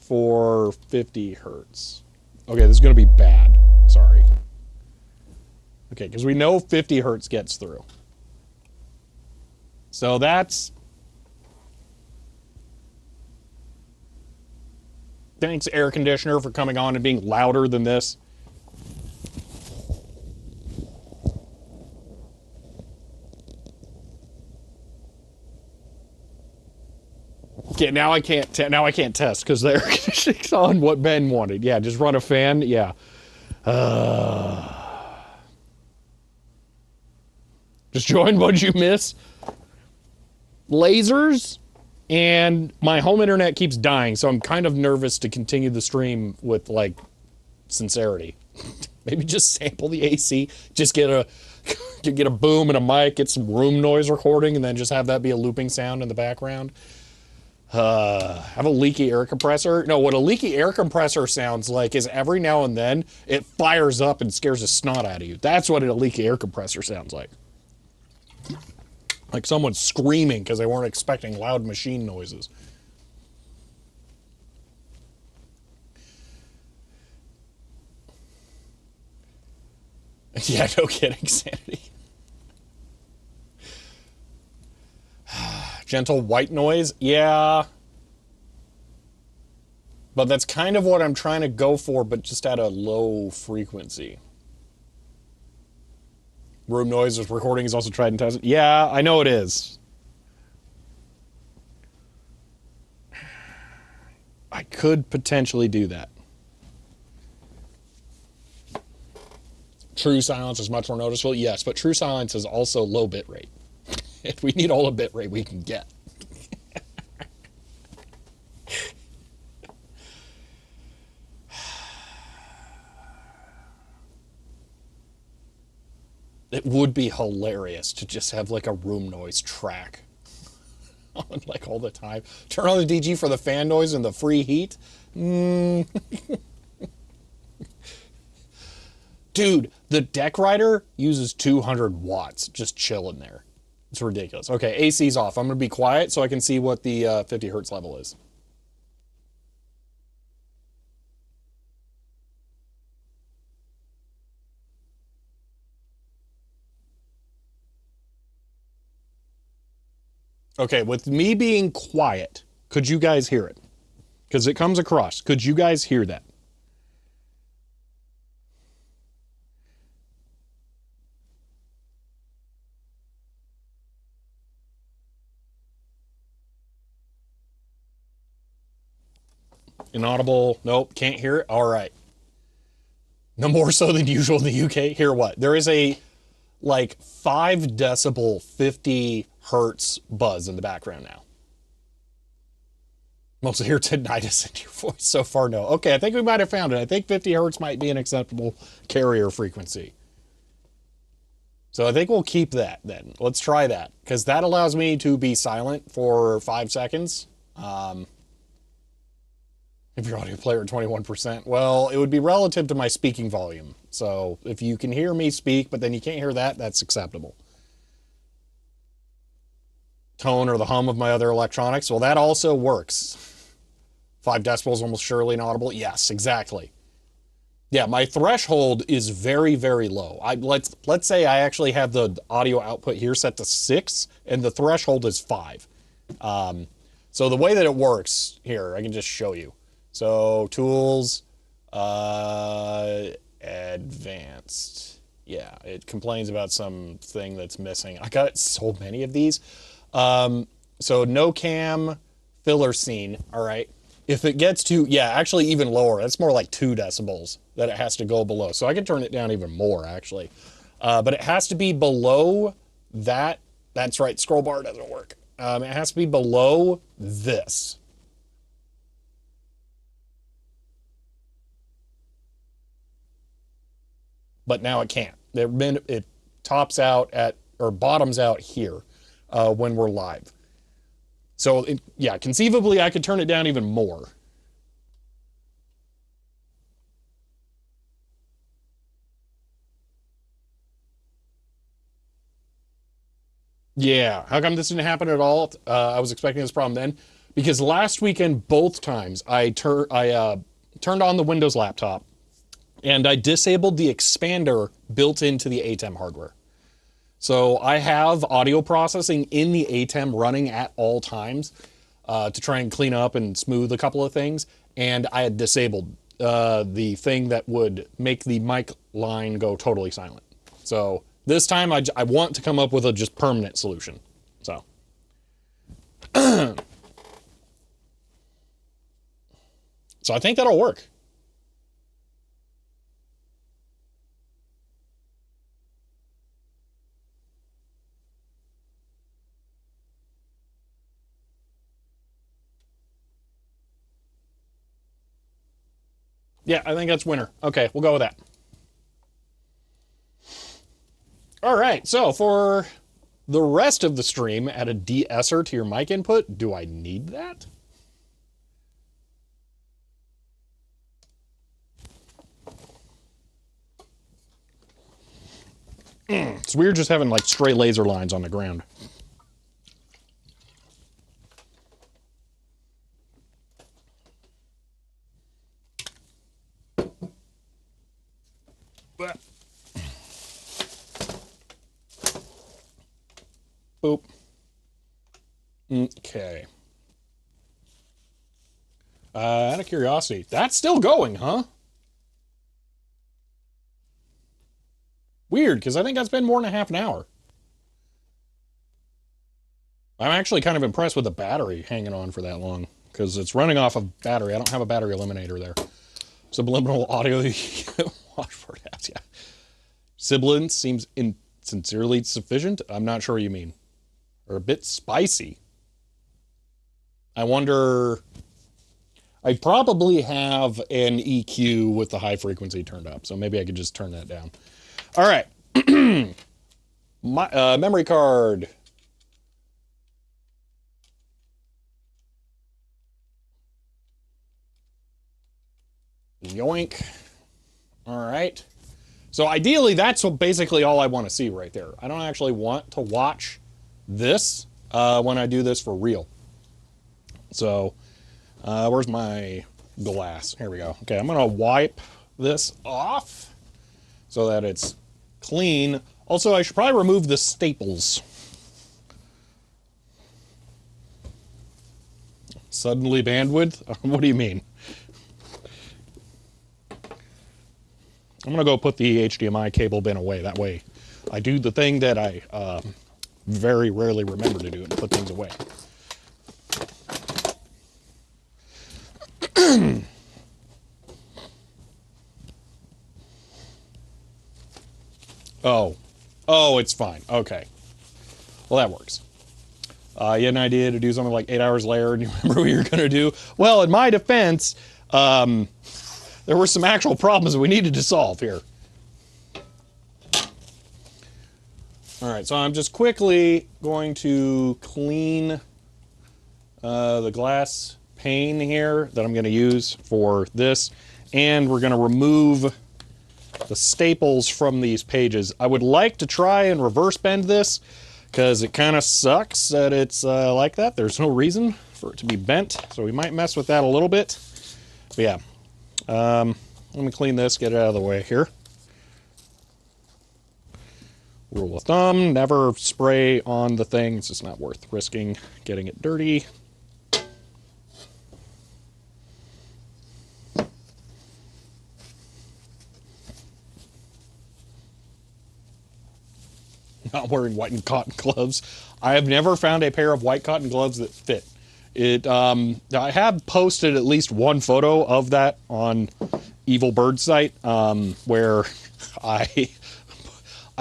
for 50 hertz. Okay, this is going to be bad. Sorry. Okay, because we know 50 hertz gets through. So that's... Thanks, air conditioner, for coming on and being louder than this. Okay, now I can't test because the air conditioning's on what Ben wanted. Yeah, just run a fan. Yeah. Just join what you miss. Lasers, and my home internet keeps dying, so I'm kind of nervous to continue the stream with like sincerity. Maybe just sample the AC, just get a boom and a mic, get some room noise recording, and then just have that be a looping sound in the background. Have a leaky air compressor? No, what a leaky air compressor sounds like is every now and then it fires up and scares the snot out of you. That's what a leaky air compressor sounds like. Like someone screaming because they weren't expecting loud machine noises. Yeah, no kidding, Sanity. Gentle white noise? Yeah. But that's kind of what I'm trying to go for, but just at a low frequency. Room noise recording is also tried and tested. Yeah, I know it is. I could potentially do that. True silence is much more noticeable. Yes, but true silence is also low bit rate. If we need all the bit rate we can get. It would be hilarious to just have like a room noise track on like all the time. Turn on the DG for the fan noise and the free heat. Dude, the DECWriter uses 200 watts just chilling there. It's ridiculous. Okay, AC's off. I'm going to be quiet so I can see what the 50 hertz level is. Okay, with me being quiet, could you guys hear it? Because it comes across. Could you guys hear that? Inaudible. Nope, can't hear it. All right. No more so than usual in the UK. Hear what? There is a like 5 decibel 50 hertz buzz in the background now. Mostly hear tinnitus in your voice. So far, no. Okay, I think we might have found it. I think 50 hertz might be an acceptable carrier frequency. So I think we'll keep that then. Let's try that, because that allows me to be silent for 5 seconds. If your audio player at 21%, well, it would be relative to my speaking volume. So if you can hear me speak, but then you can't hear that, that's acceptable. Tone or the hum of my other electronics, well, that also works. 5 decibels, almost surely inaudible. Yes, exactly. Yeah, my threshold is very, very low. Let's say I actually have the audio output here set to 6, and the threshold is 5. So the way that it works here, I can just show you. So tools, advanced. Yeah, it complains about something that's missing. I got so many of these. So no cam, filler scene. All right. If it gets to, yeah, actually even lower, that's more like 2 decibels that it has to go below. So I can turn it down even more actually. But it has to be below that. That's right. Scroll bar doesn't work. It has to be below this. But now it can't. It tops out at, or bottoms out here when we're live. So, yeah, conceivably, I could turn it down even more. Yeah, how come this didn't happen at all? I was expecting this problem then. Because last weekend, both times, I turned on the Windows laptop, and I disabled the expander built into the ATEM hardware. So I have audio processing in the ATEM running at all times to try and clean up and smooth a couple of things. And I had disabled the thing that would make the mic line go totally silent. So this time I want to come up with a just permanent solution. So. So I think that'll work. Yeah, I think that's winner. Okay, we'll go with that. All right, so for the rest of the stream, add a de-esser to your mic input. Do I need that? It's weird just having like stray laser lines on the ground. Boop. Okay. Out of curiosity, that's still going, huh? Weird, because I think that's been more than a half an hour. I'm actually kind of impressed with the battery hanging on for that long, because it's running off of battery. I don't have a battery eliminator there. Subliminal audio Watchword has, yeah. Sibilant seems insincerely sufficient. I'm not sure what you mean. Or a bit spicy. I wonder... I probably have an EQ with the high frequency turned up, so maybe I could just turn that down. All right. Memory card. Yoink. All right. So ideally, that's basically all I want to see right there. I don't actually want to watch this when I do this for real. So... where's my glass? Here we go. Okay, I'm going to wipe this off so that it's clean. Also, I should probably remove the staples. Suddenly bandwidth? What do you mean? I'm going to go put the HDMI cable bin away. That way I do the thing that I very rarely remember to do and put things away. Oh, it's fine. Okay. Well, that works. You had an idea to do something like 8 hours later and you remember what you were going to do? Well, in my defense, there were some actual problems that we needed to solve here. All right, so I'm just quickly going to clean the glass pane here that I'm going to use for this, and we're going to remove the staples from these pages. I would like to try and reverse bend this because it kind of sucks that it's like that. There's no reason for it to be bent, so we might mess with that a little bit. But yeah, let me clean this, get it out of the way here. Rule of thumb, never spray on the thing. It's just not worth risking getting it dirty. Not wearing white and cotton gloves. I have never found a pair of white cotton gloves that fit. I have posted at least one photo of that on Evil Bird site, where I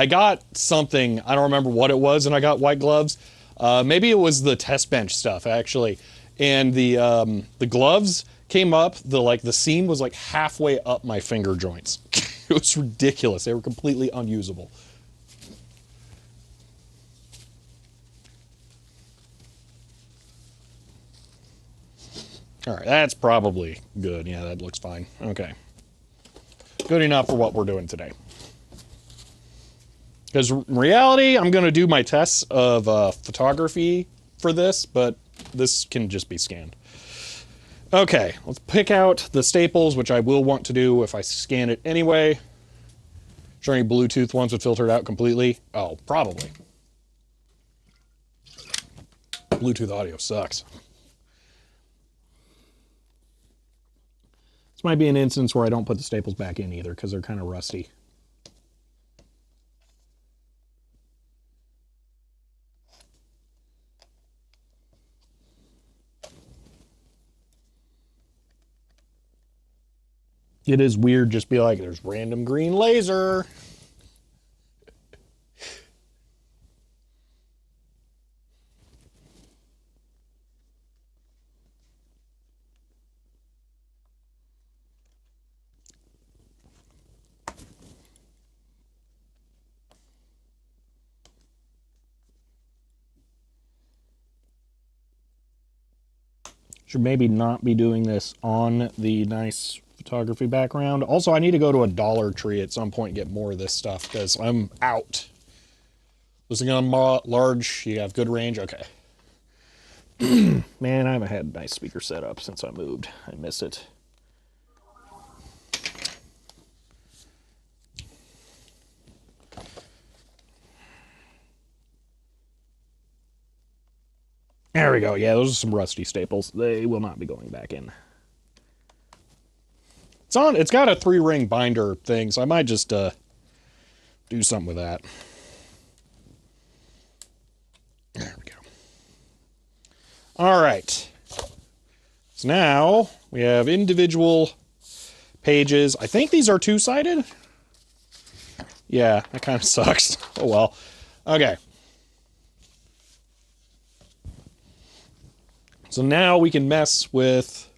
got something, I don't remember what it was, and I got white gloves. Maybe it was the test bench stuff, actually. And the gloves came up, the seam was like halfway up my finger joints. It was ridiculous. They were completely unusable. All right, that's probably good. Yeah, that looks fine. Okay. Good enough for what we're doing today. Because in reality, I'm going to do my tests of photography for this, but this can just be scanned. Okay, let's pick out the staples, which I will want to do if I scan it anyway. Sure any Bluetooth ones would filter it out completely? Oh, probably. Bluetooth audio sucks. This might be an instance where I don't put the staples back in either, because they're kind of rusty. It is weird just be like, there's random green laser. Should maybe not be doing this on the nice photography background. Also, I need to go to a Dollar Tree at some point and get more of this stuff because I'm out Listening on large, you have good range. Okay. Man, I haven't had a nice speaker set up since I moved. I miss it. There we go. Yeah, those are some rusty staples. They will not be going back in. It's got a 3-ring binder thing, so I might just do something with that. There we go. All right. So now we have individual pages. I think these are 2-sided. Yeah, that kind of sucks. Oh well. Okay. So now we can mess with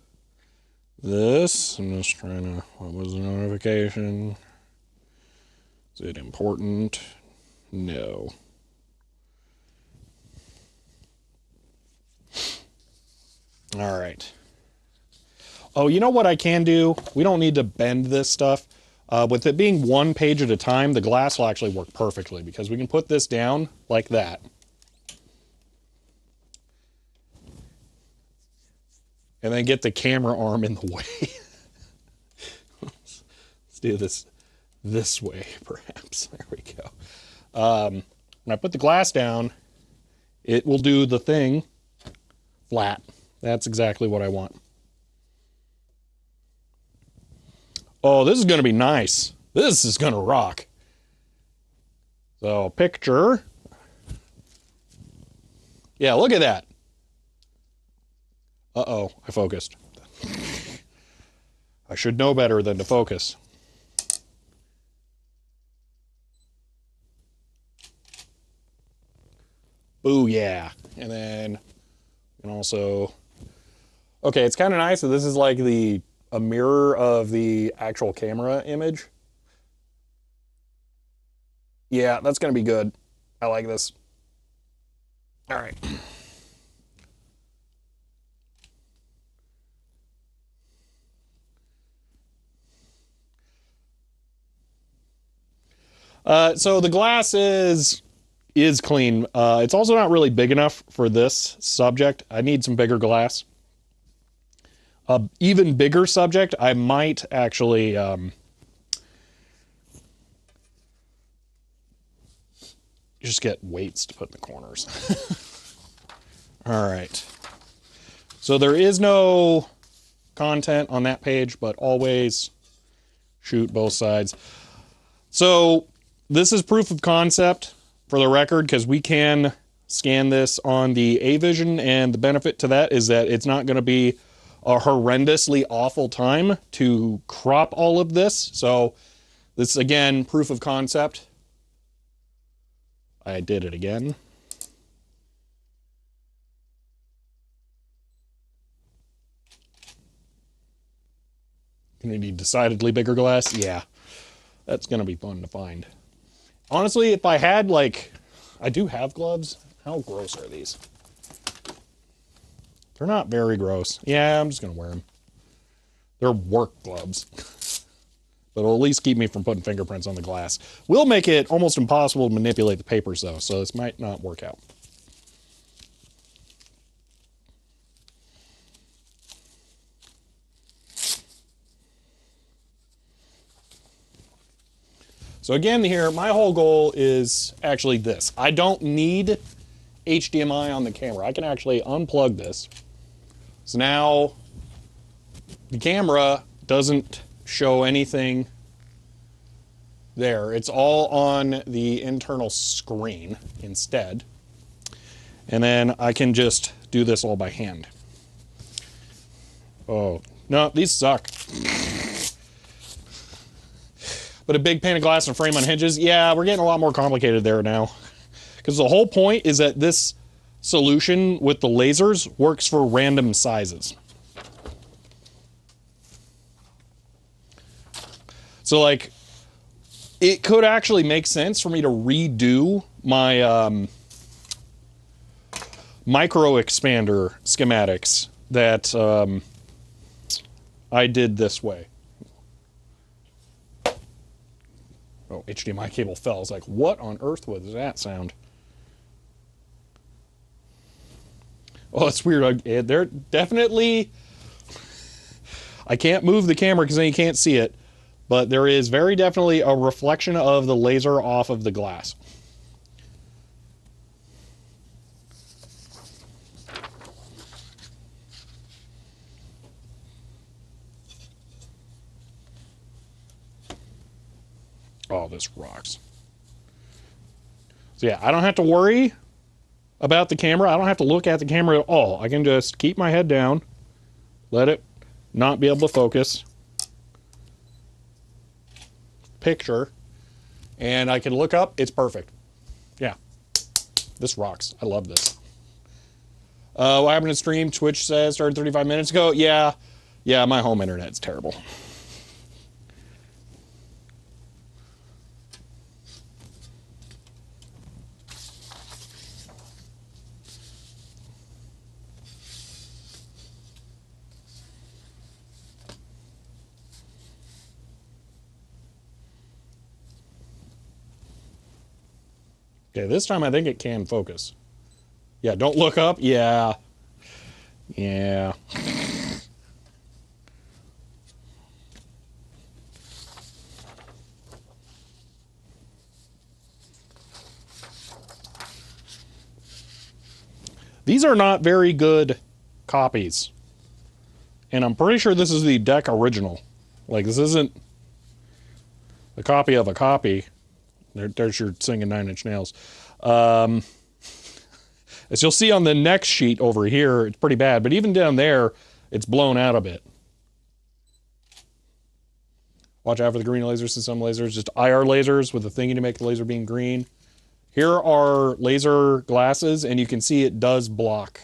this. I'm just trying to, what was the notification? Is it important? No. All right. Oh, you know what I can do? We don't need to bend this stuff. With it being 1 page at a time, the glass will actually work perfectly because we can put this down like that. And then get the camera arm in the way. Let's do this way, perhaps. There we go. When I put the glass down, it will do the thing flat. That's exactly what I want. Oh, this is going to be nice. This is going to rock. So, picture. Yeah, look at that. Uh-oh, I focused. I should know better than to focus. Ooh, yeah. And then you can also... Okay, it's kind of nice that this is like a mirror of the actual camera image. Yeah, that's going to be good. I like this. All right. So the glass is clean. It's also not really big enough for this subject. I need some bigger glass. Even bigger subject, I might actually just get weights to put in the corners. All right. So there is no content on that page, but always shoot both sides. So this is proof of concept for the record, because we can scan this on the AVision, and the benefit to that is that it's not going to be a horrendously awful time to crop all of this. So this is, again, proof of concept. I did it again. Gonna need decidedly bigger glass. Yeah, that's gonna be fun to find. Honestly, if I had, like, I do have gloves. How gross are these? They're not very gross. Yeah, I'm just going to wear them. They're work gloves. But it'll at least keep me from putting fingerprints on the glass. Will make it almost impossible to manipulate the papers, though, so this might not work out. So again here, my whole goal is actually this. I don't need HDMI on the camera. I can actually unplug this. So now the camera doesn't show anything there. It's all on the internal screen instead. And then I can just do this all by hand. Oh, no, these suck. But a big pane of glass and a frame on hinges, yeah, we're getting a lot more complicated there now. Because the whole point is that this solution with the lasers works for random sizes. So, like, it could actually make sense for me to redo my micro expander schematics that I did this way. Oh, HDMI cable fell. I was like, what on earth was that sound? Oh, it's weird. They're definitely... I can't move the camera because then you can't see it. But there is very definitely a reflection of the laser off of the glass. Oh, this rocks. So yeah, I don't have to worry about the camera. I don't have to look at the camera at all. I can just keep my head down, let it not be able to focus. Picture, and I can look up. It's perfect. Yeah, this rocks. I love this. What happened to stream? Twitch says started 35 minutes ago. Yeah, my home internet's terrible. Okay, this time I think it can focus. Yeah, don't look up. Yeah. Yeah. These are not very good copies. And I'm pretty sure this is the DEC original. Like, this isn't a copy of a copy. There's your singing Nine Inch Nails. As you'll see on the next sheet over here, it's pretty bad. But even down there, it's blown out a bit. Watch out for the green lasers and some lasers. Just IR lasers with the thingy to make the laser beam green. Here are laser glasses, and you can see it does block.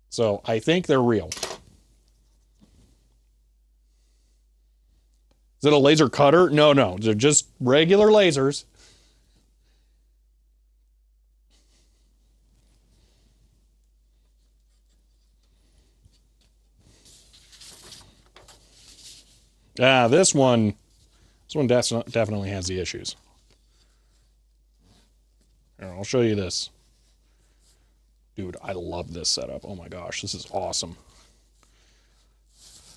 So I think they're real. Is it a laser cutter? No. They're just regular lasers. This one definitely has the issues. Here, I'll show you this. Dude, I love this setup. Oh my gosh, this is awesome.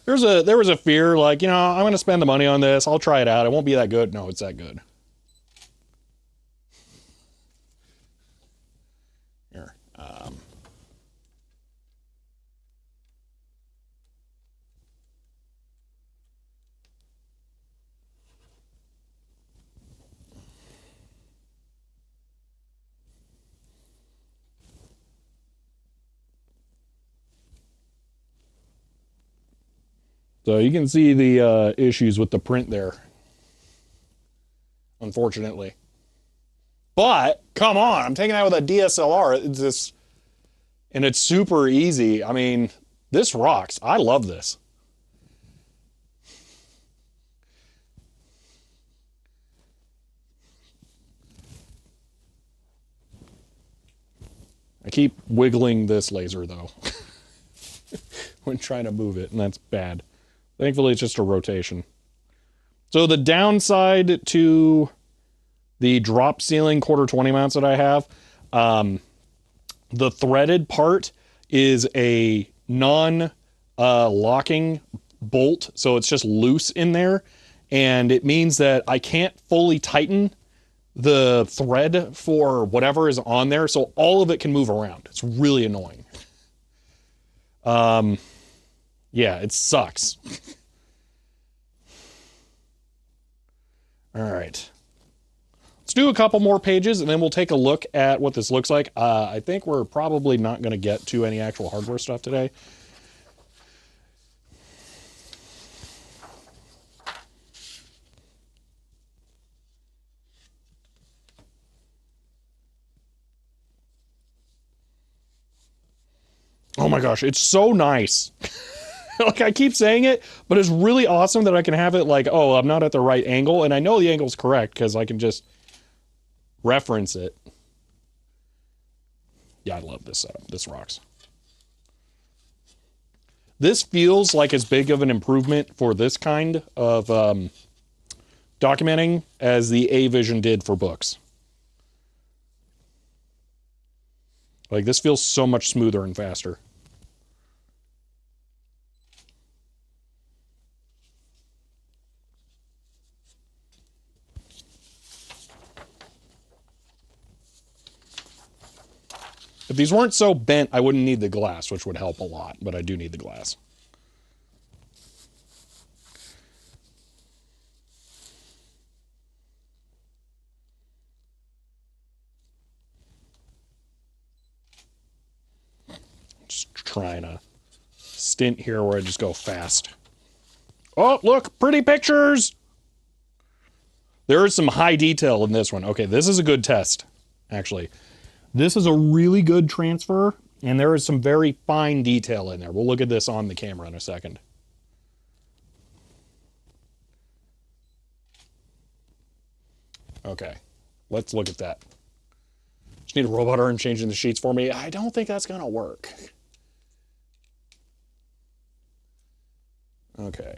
There was a fear, like, you know, I'm going to spend the money on this. I'll try it out. It won't be that good. No, it's that good. Here. So you can see the issues with the print there, unfortunately. But come on, I'm taking that with a DSLR. It's this, and it's super easy. I mean, this rocks. I love this. I keep wiggling this laser though when trying to move it, and that's bad. Thankfully, it's just a rotation. So the downside to the drop ceiling quarter 20 mounts that I have, the threaded part is a non-locking bolt, so it's just loose in there, and it means that I can't fully tighten the thread for whatever is on there, so all of it can move around. It's really annoying. Yeah, it sucks. All right. Let's do a couple more pages, and then we'll take a look at what this looks like. I think we're probably not going to get to any actual hardware stuff today. Oh my gosh, it's so nice. Like, I keep saying it, but it's really awesome that I can have it like, oh, I'm not at the right angle, and I know the angle's correct because I can just reference it. Yeah, I love this setup. This rocks. This feels like as big of an improvement for this kind of documenting as the A-Vision did for books. Like, this feels so much smoother and faster. If these weren't so bent, I wouldn't need the glass, which would help a lot, but I do need the glass. Just trying a stint here where I just go fast. Oh, look, pretty pictures! There is some high detail in this one. Okay, this is a good test, actually. This is a really good transfer, and there is some very fine detail in there. We'll look at this on the camera in a second. Okay, let's look at that. Just need a robot arm changing the sheets for me. I don't think that's gonna work. Okay.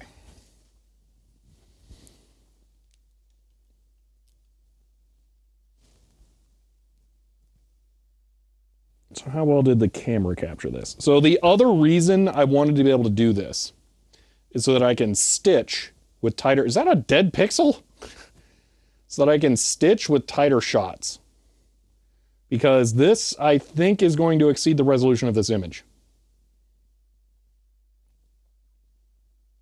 So how well did the camera capture this? So the other reason I wanted to be able to do this is so that I can stitch with tighter... Is that a dead pixel? So that I can stitch with tighter shots. Because this, I think, is going to exceed the resolution of this image.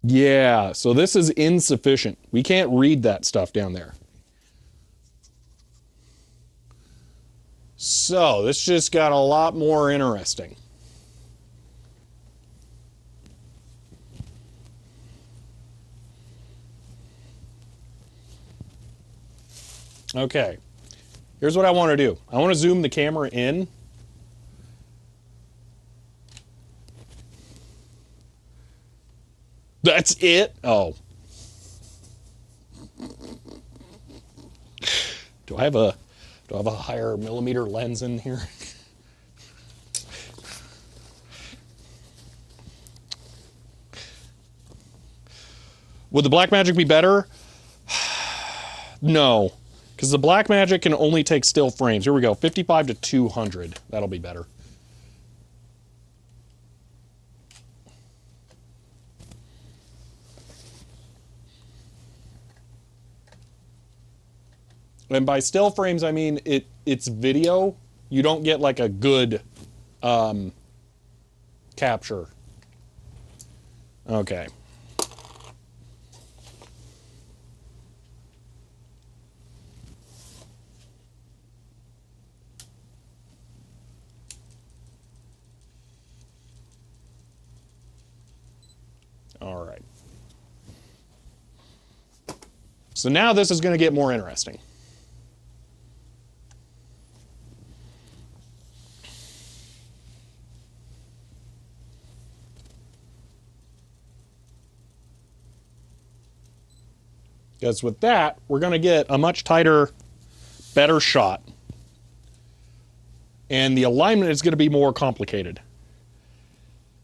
Yeah, so this is insufficient. We can't read that stuff down there. So this just got a lot more interesting. Okay, here's what I want to do. I want to zoom the camera in. That's it? Oh. Do I have a higher millimeter lens in here? Would the Blackmagic be better? No, because the Blackmagic can only take still frames. Here we go, 55 to 200. That'll be better. And by still frames, I mean it's video. You don't get like a good capture. Okay. All right. So now this is going to get more interesting. Because with that, we're going to get a much tighter, better shot. And the alignment is going to be more complicated.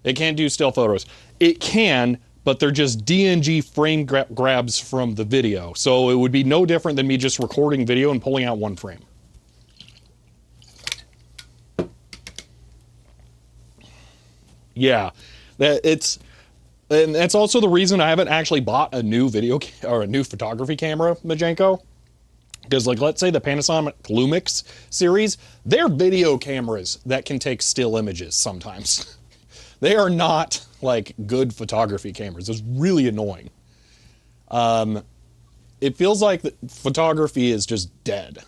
It can't do still photos. It can, but they're just DNG frame grabs from the video. So it would be no different than me just recording video and pulling out one frame. Yeah, and that's also the reason I haven't actually bought a new video or a new photography camera, Majenko. Because, like, let's say the Panasonic Lumix series, they're video cameras that can take still images sometimes. They are not, like, good photography cameras. It's really annoying. It feels like the photography is just dead.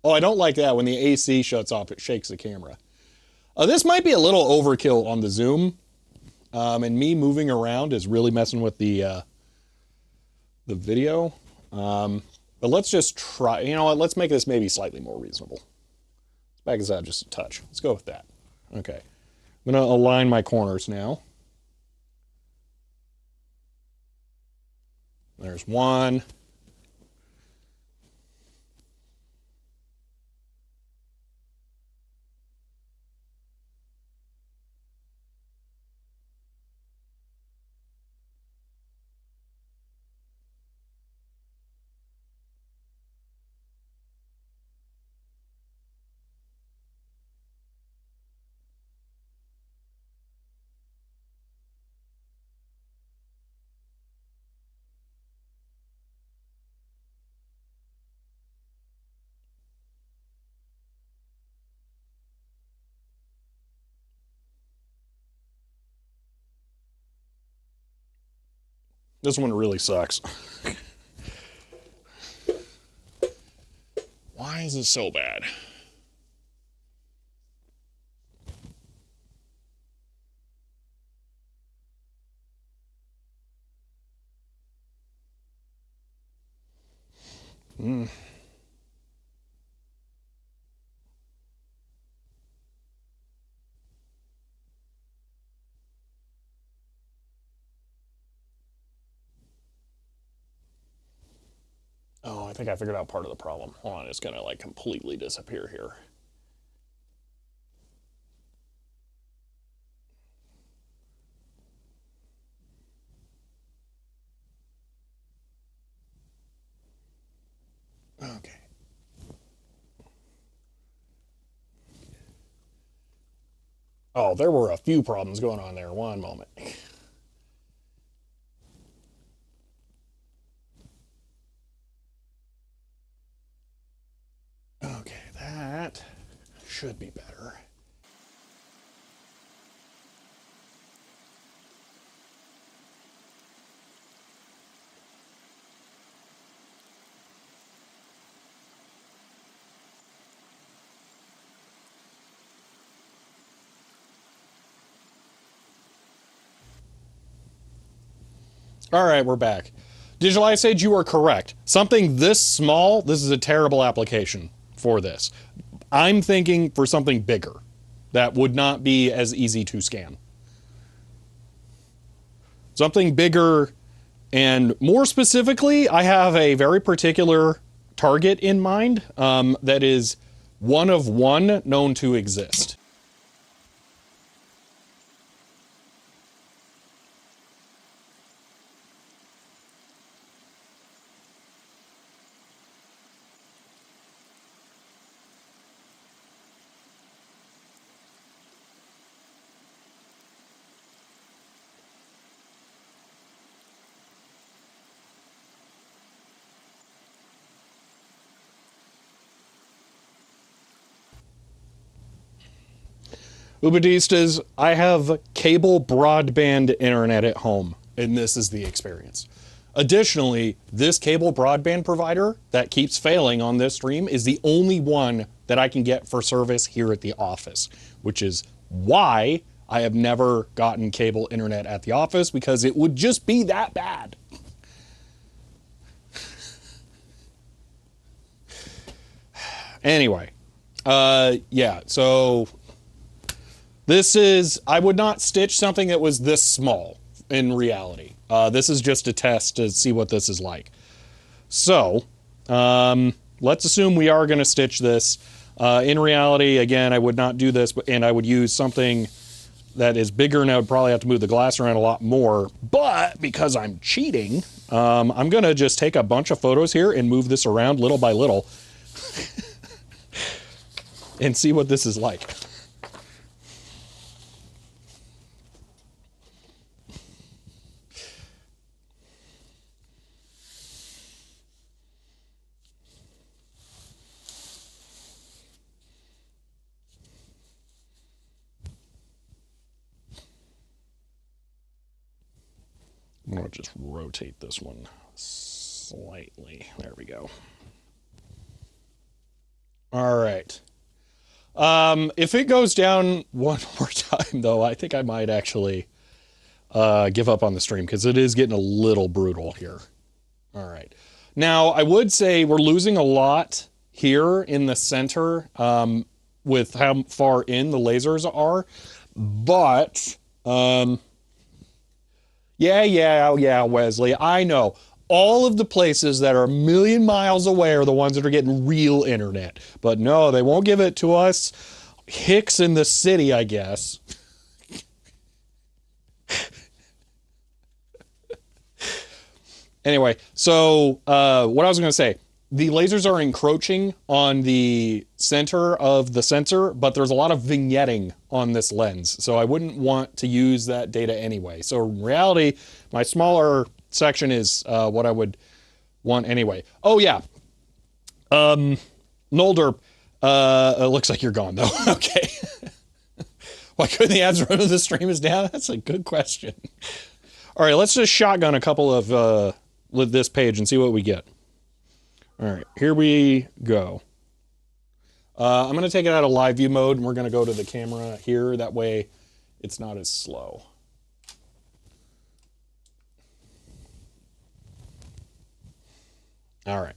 Oh, I don't like that. When the AC shuts off, it shakes the camera. This might be a little overkill on the zoom. And me moving around is really messing with the video. But let's just try, you know what, let's make this maybe slightly more reasonable. Let's back this out just a touch. Let's go with that. Okay. I'm going to align my corners now. There's one. This one really sucks. Why is it so bad? Oh, I think I figured out part of the problem. Hold on, it's gonna like completely disappear here. Okay. Oh, there were a few problems going on there. One moment. Okay, that should be better. All right, we're back. Digital Ice Age, you are correct. Something this small, this is a terrible application for this. I'm thinking for something bigger that would not be as easy to scan. Something bigger, and more specifically, I have a very particular target in mind that is one of one known to exist. Ubadistas, I have cable broadband internet at home, and this is the experience. Additionally, this cable broadband provider that keeps failing on this stream is the only one that I can get for service here at the office, which is why I have never gotten cable internet at the office, because it would just be that bad. Anyway, yeah, so this is, I would not stitch something that was this small in reality. This is just a test to see what this is like. So, let's assume we are going to stitch this. In reality, again, I would not do this, and I would use something that is bigger, and I would probably have to move the glass around a lot more. But because I'm cheating, I'm going to just take a bunch of photos here and move this around little by little and see what this is like. I'm going to just rotate this one slightly. There we go. All right. If it goes down one more time, though, I think I might actually give up on the stream, because it is getting a little brutal here. All right. Now, I would say we're losing a lot here in the center with how far in the lasers are, but... Yeah, Wesley, I know. All of the places that are a million miles away are the ones that are getting real internet. But no, they won't give it to us. Hicks in the city, I guess. Anyway, so what I was going to say, the lasers are encroaching on the center of the sensor, but there's a lot of vignetting on this lens. So I wouldn't want to use that data anyway. So in reality, my smaller section is what I would want anyway. Oh yeah. Nolder, it looks like you're gone though. Okay. Why couldn't the ads run when the stream is down? That's a good question. All right, let's just shotgun a couple of with this page and see what we get. All right, here we go. I'm going to take it out of live view mode, and we're going to go to the camera here. That way it's not as slow. All right.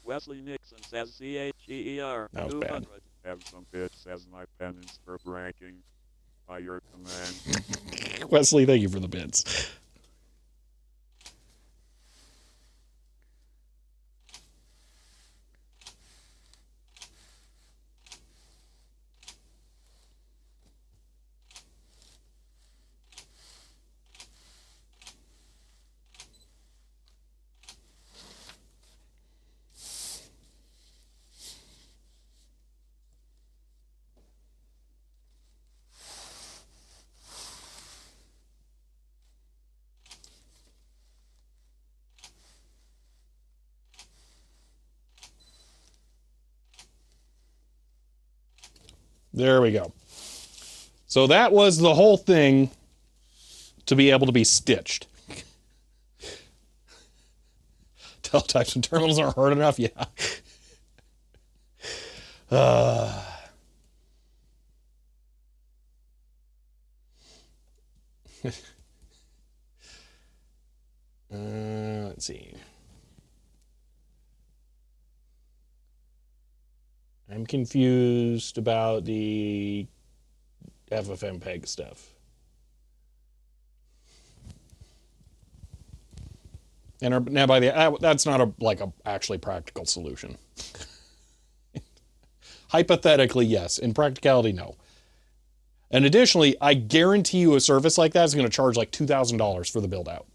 Wesley Nixon says CHEER That was 200. bad. Have some bitch as my penance for breaking by your command. Wesley, thank you for the bits. There we go. So that was the whole thing to be able to be stitched. Teletypes and terminals aren't hard enough, yeah. Let's see. I'm confused about the FFmpeg stuff. And now by the that's not a actually practical solution. Hypothetically, yes. In practicality, no. And additionally, I guarantee you a service like that is going to charge like $2,000 for the build out.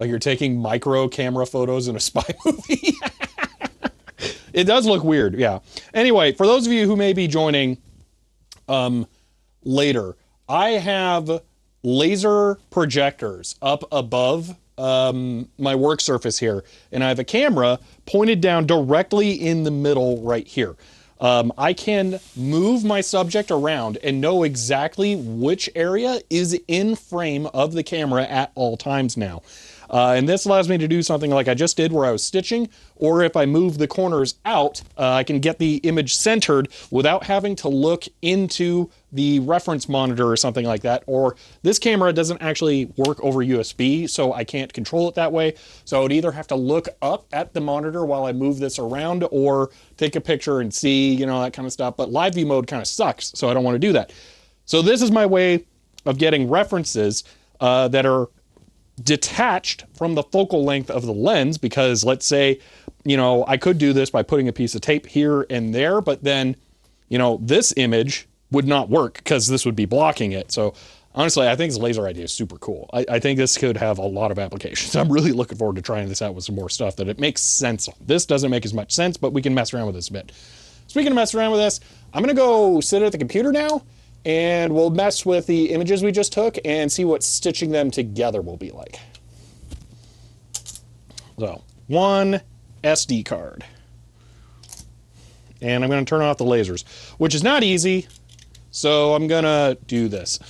Like you're taking micro camera photos in a spy movie. It does look weird, yeah. Anyway, for those of you who may be joining later, I have laser projectors up above my work surface here, and I have a camera pointed down directly in the middle right here. I can move my subject around and know exactly which area is in frame of the camera at all times now. And this allows me to do something like I just did where I was stitching, or if I move the corners out, I can get the image centered without having to look into the reference monitor or something like that. Or this camera doesn't actually work over USB, so I can't control it that way. So I would either have to look up at the monitor while I move this around or take a picture and see, you know, that kind of stuff. But live view mode kind of sucks, so I don't want to do that. So this is my way of getting references that are detached from the focal length of the lens, because let's say, you know, I could do this by putting a piece of tape here and there, but then, you know, this image would not work because this would be blocking it. So honestly, I think this laser idea is super cool. I think this could have a lot of applications. I'm really looking forward to trying this out with some more stuff that it makes sense on. This doesn't make as much sense, but we can mess around with this a bit. Speaking of messing around with this, I'm going to go sit at the computer now, and we'll mess with the images we just took and see what stitching them together will be like. So, one SD card. And I'm going to turn off the lasers, which is not easy, so I'm going to do this.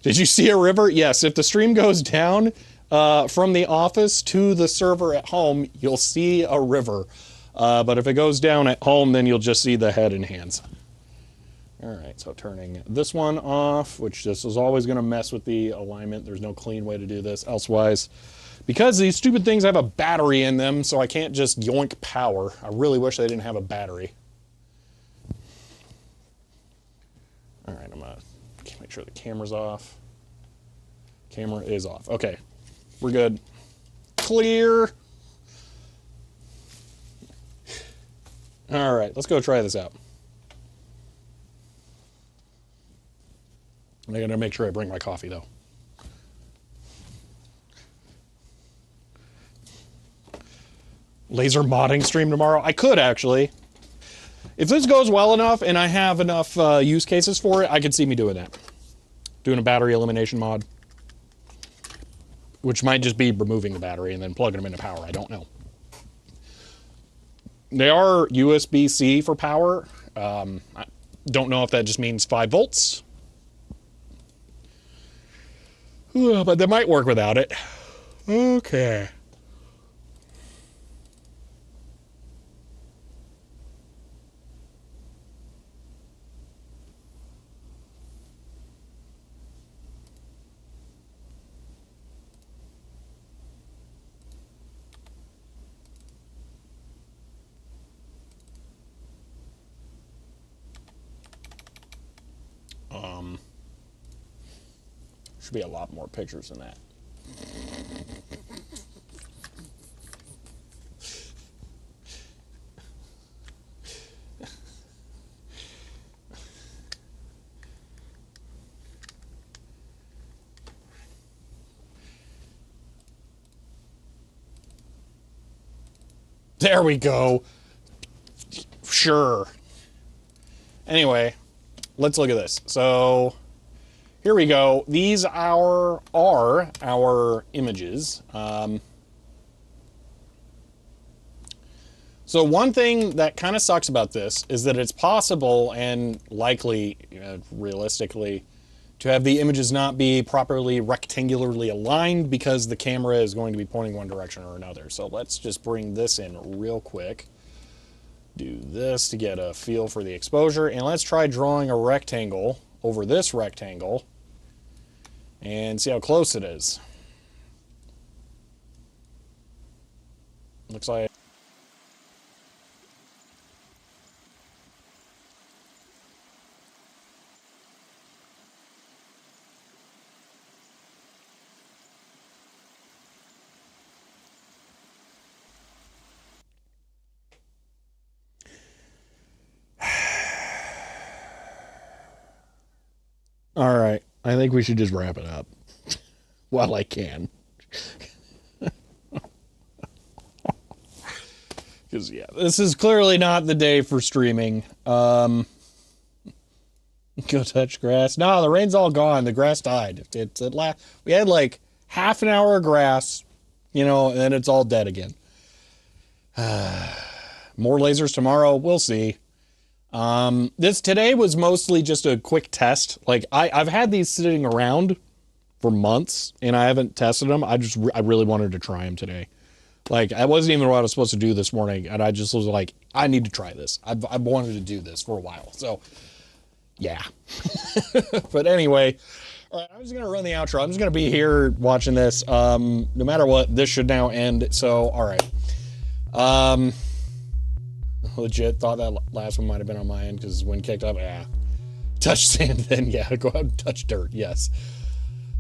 Did you see a river? Yes, if the stream goes down from the office to the server at home, you'll see a river. But if it goes down at home, then you'll just see the head and hands. All right, so turning this one off, which this is always going to mess with the alignment. There's no clean way to do this elsewise. Because these stupid things have a battery in them, so I can't just yoink power. I really wish they didn't have a battery. All right, I'm going to make sure the camera's off. Camera is off. Okay, we're good. Clear. All right, let's go try this out. I gotta make sure I bring my coffee though. Laser modding stream tomorrow? I could actually. If this goes well enough and I have enough use cases for it, I could see me doing that. Doing a battery elimination mod. Which might just be removing the battery and then plugging them into power. I don't know. They are USB-C for power. I don't know if that just means 5 volts. But they might work without it. Okay. Should be a lot more pictures than that. There we go. Sure. Anyway, let's look at this. So here we go. These are our images. So one thing that kind of sucks about this is that it's possible and likely, realistically, to have the images not be properly rectangularly aligned because the camera is going to be pointing one direction or another. So let's just bring this in real quick. Do this to get a feel for the exposure. And let's try drawing a rectangle over this rectangle and see how close it is. Looks like... All right, I think we should just wrap it up while I can. Because, yeah, this is clearly not the day for streaming. Go touch grass. No, the rain's all gone. The grass died. We had like half an hour of grass, and then it's all dead again. More lasers tomorrow. We'll see. This today was mostly just a quick test. Like I've had these sitting around for months and I haven't tested them. I really wanted to try them today. Like I wasn't even what I was supposed to do this morning. And I just was like, I need to try this. I've wanted to do this for a while. So yeah, but anyway, all right, I'm just going to run the outro. I'm just going to be here watching this. No matter what, this should now end. So, all right. Legit thought that last one might have been on my end because when kicked up, touch sand, then yeah, go ahead and touch dirt. Yes.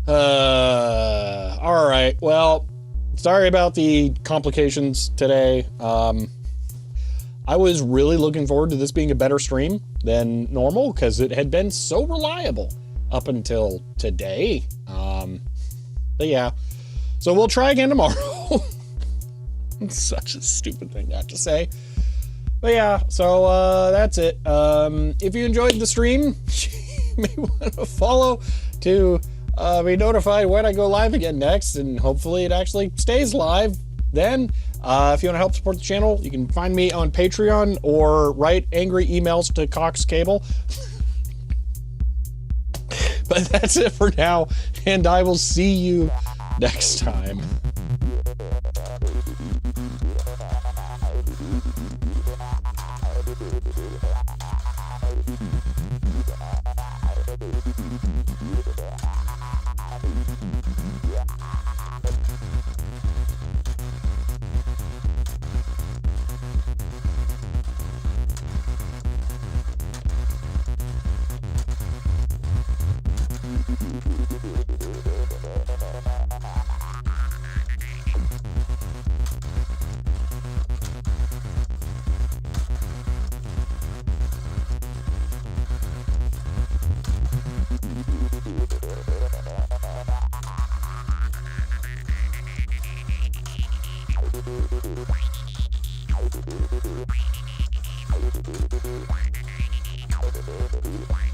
All right. Well, sorry about the complications today. I was really looking forward to this being a better stream than normal because it had been so reliable up until today. But yeah, so we'll try again tomorrow. It's such a stupid thing to have to say. But yeah, so that's it. If you enjoyed the stream, you may want to follow to be notified when I go live again next, and hopefully it actually stays live then. If you want to help support the channel, you can find me on Patreon or write angry emails to Cox Cable. But that's it for now, and I will see you next time. Thank you.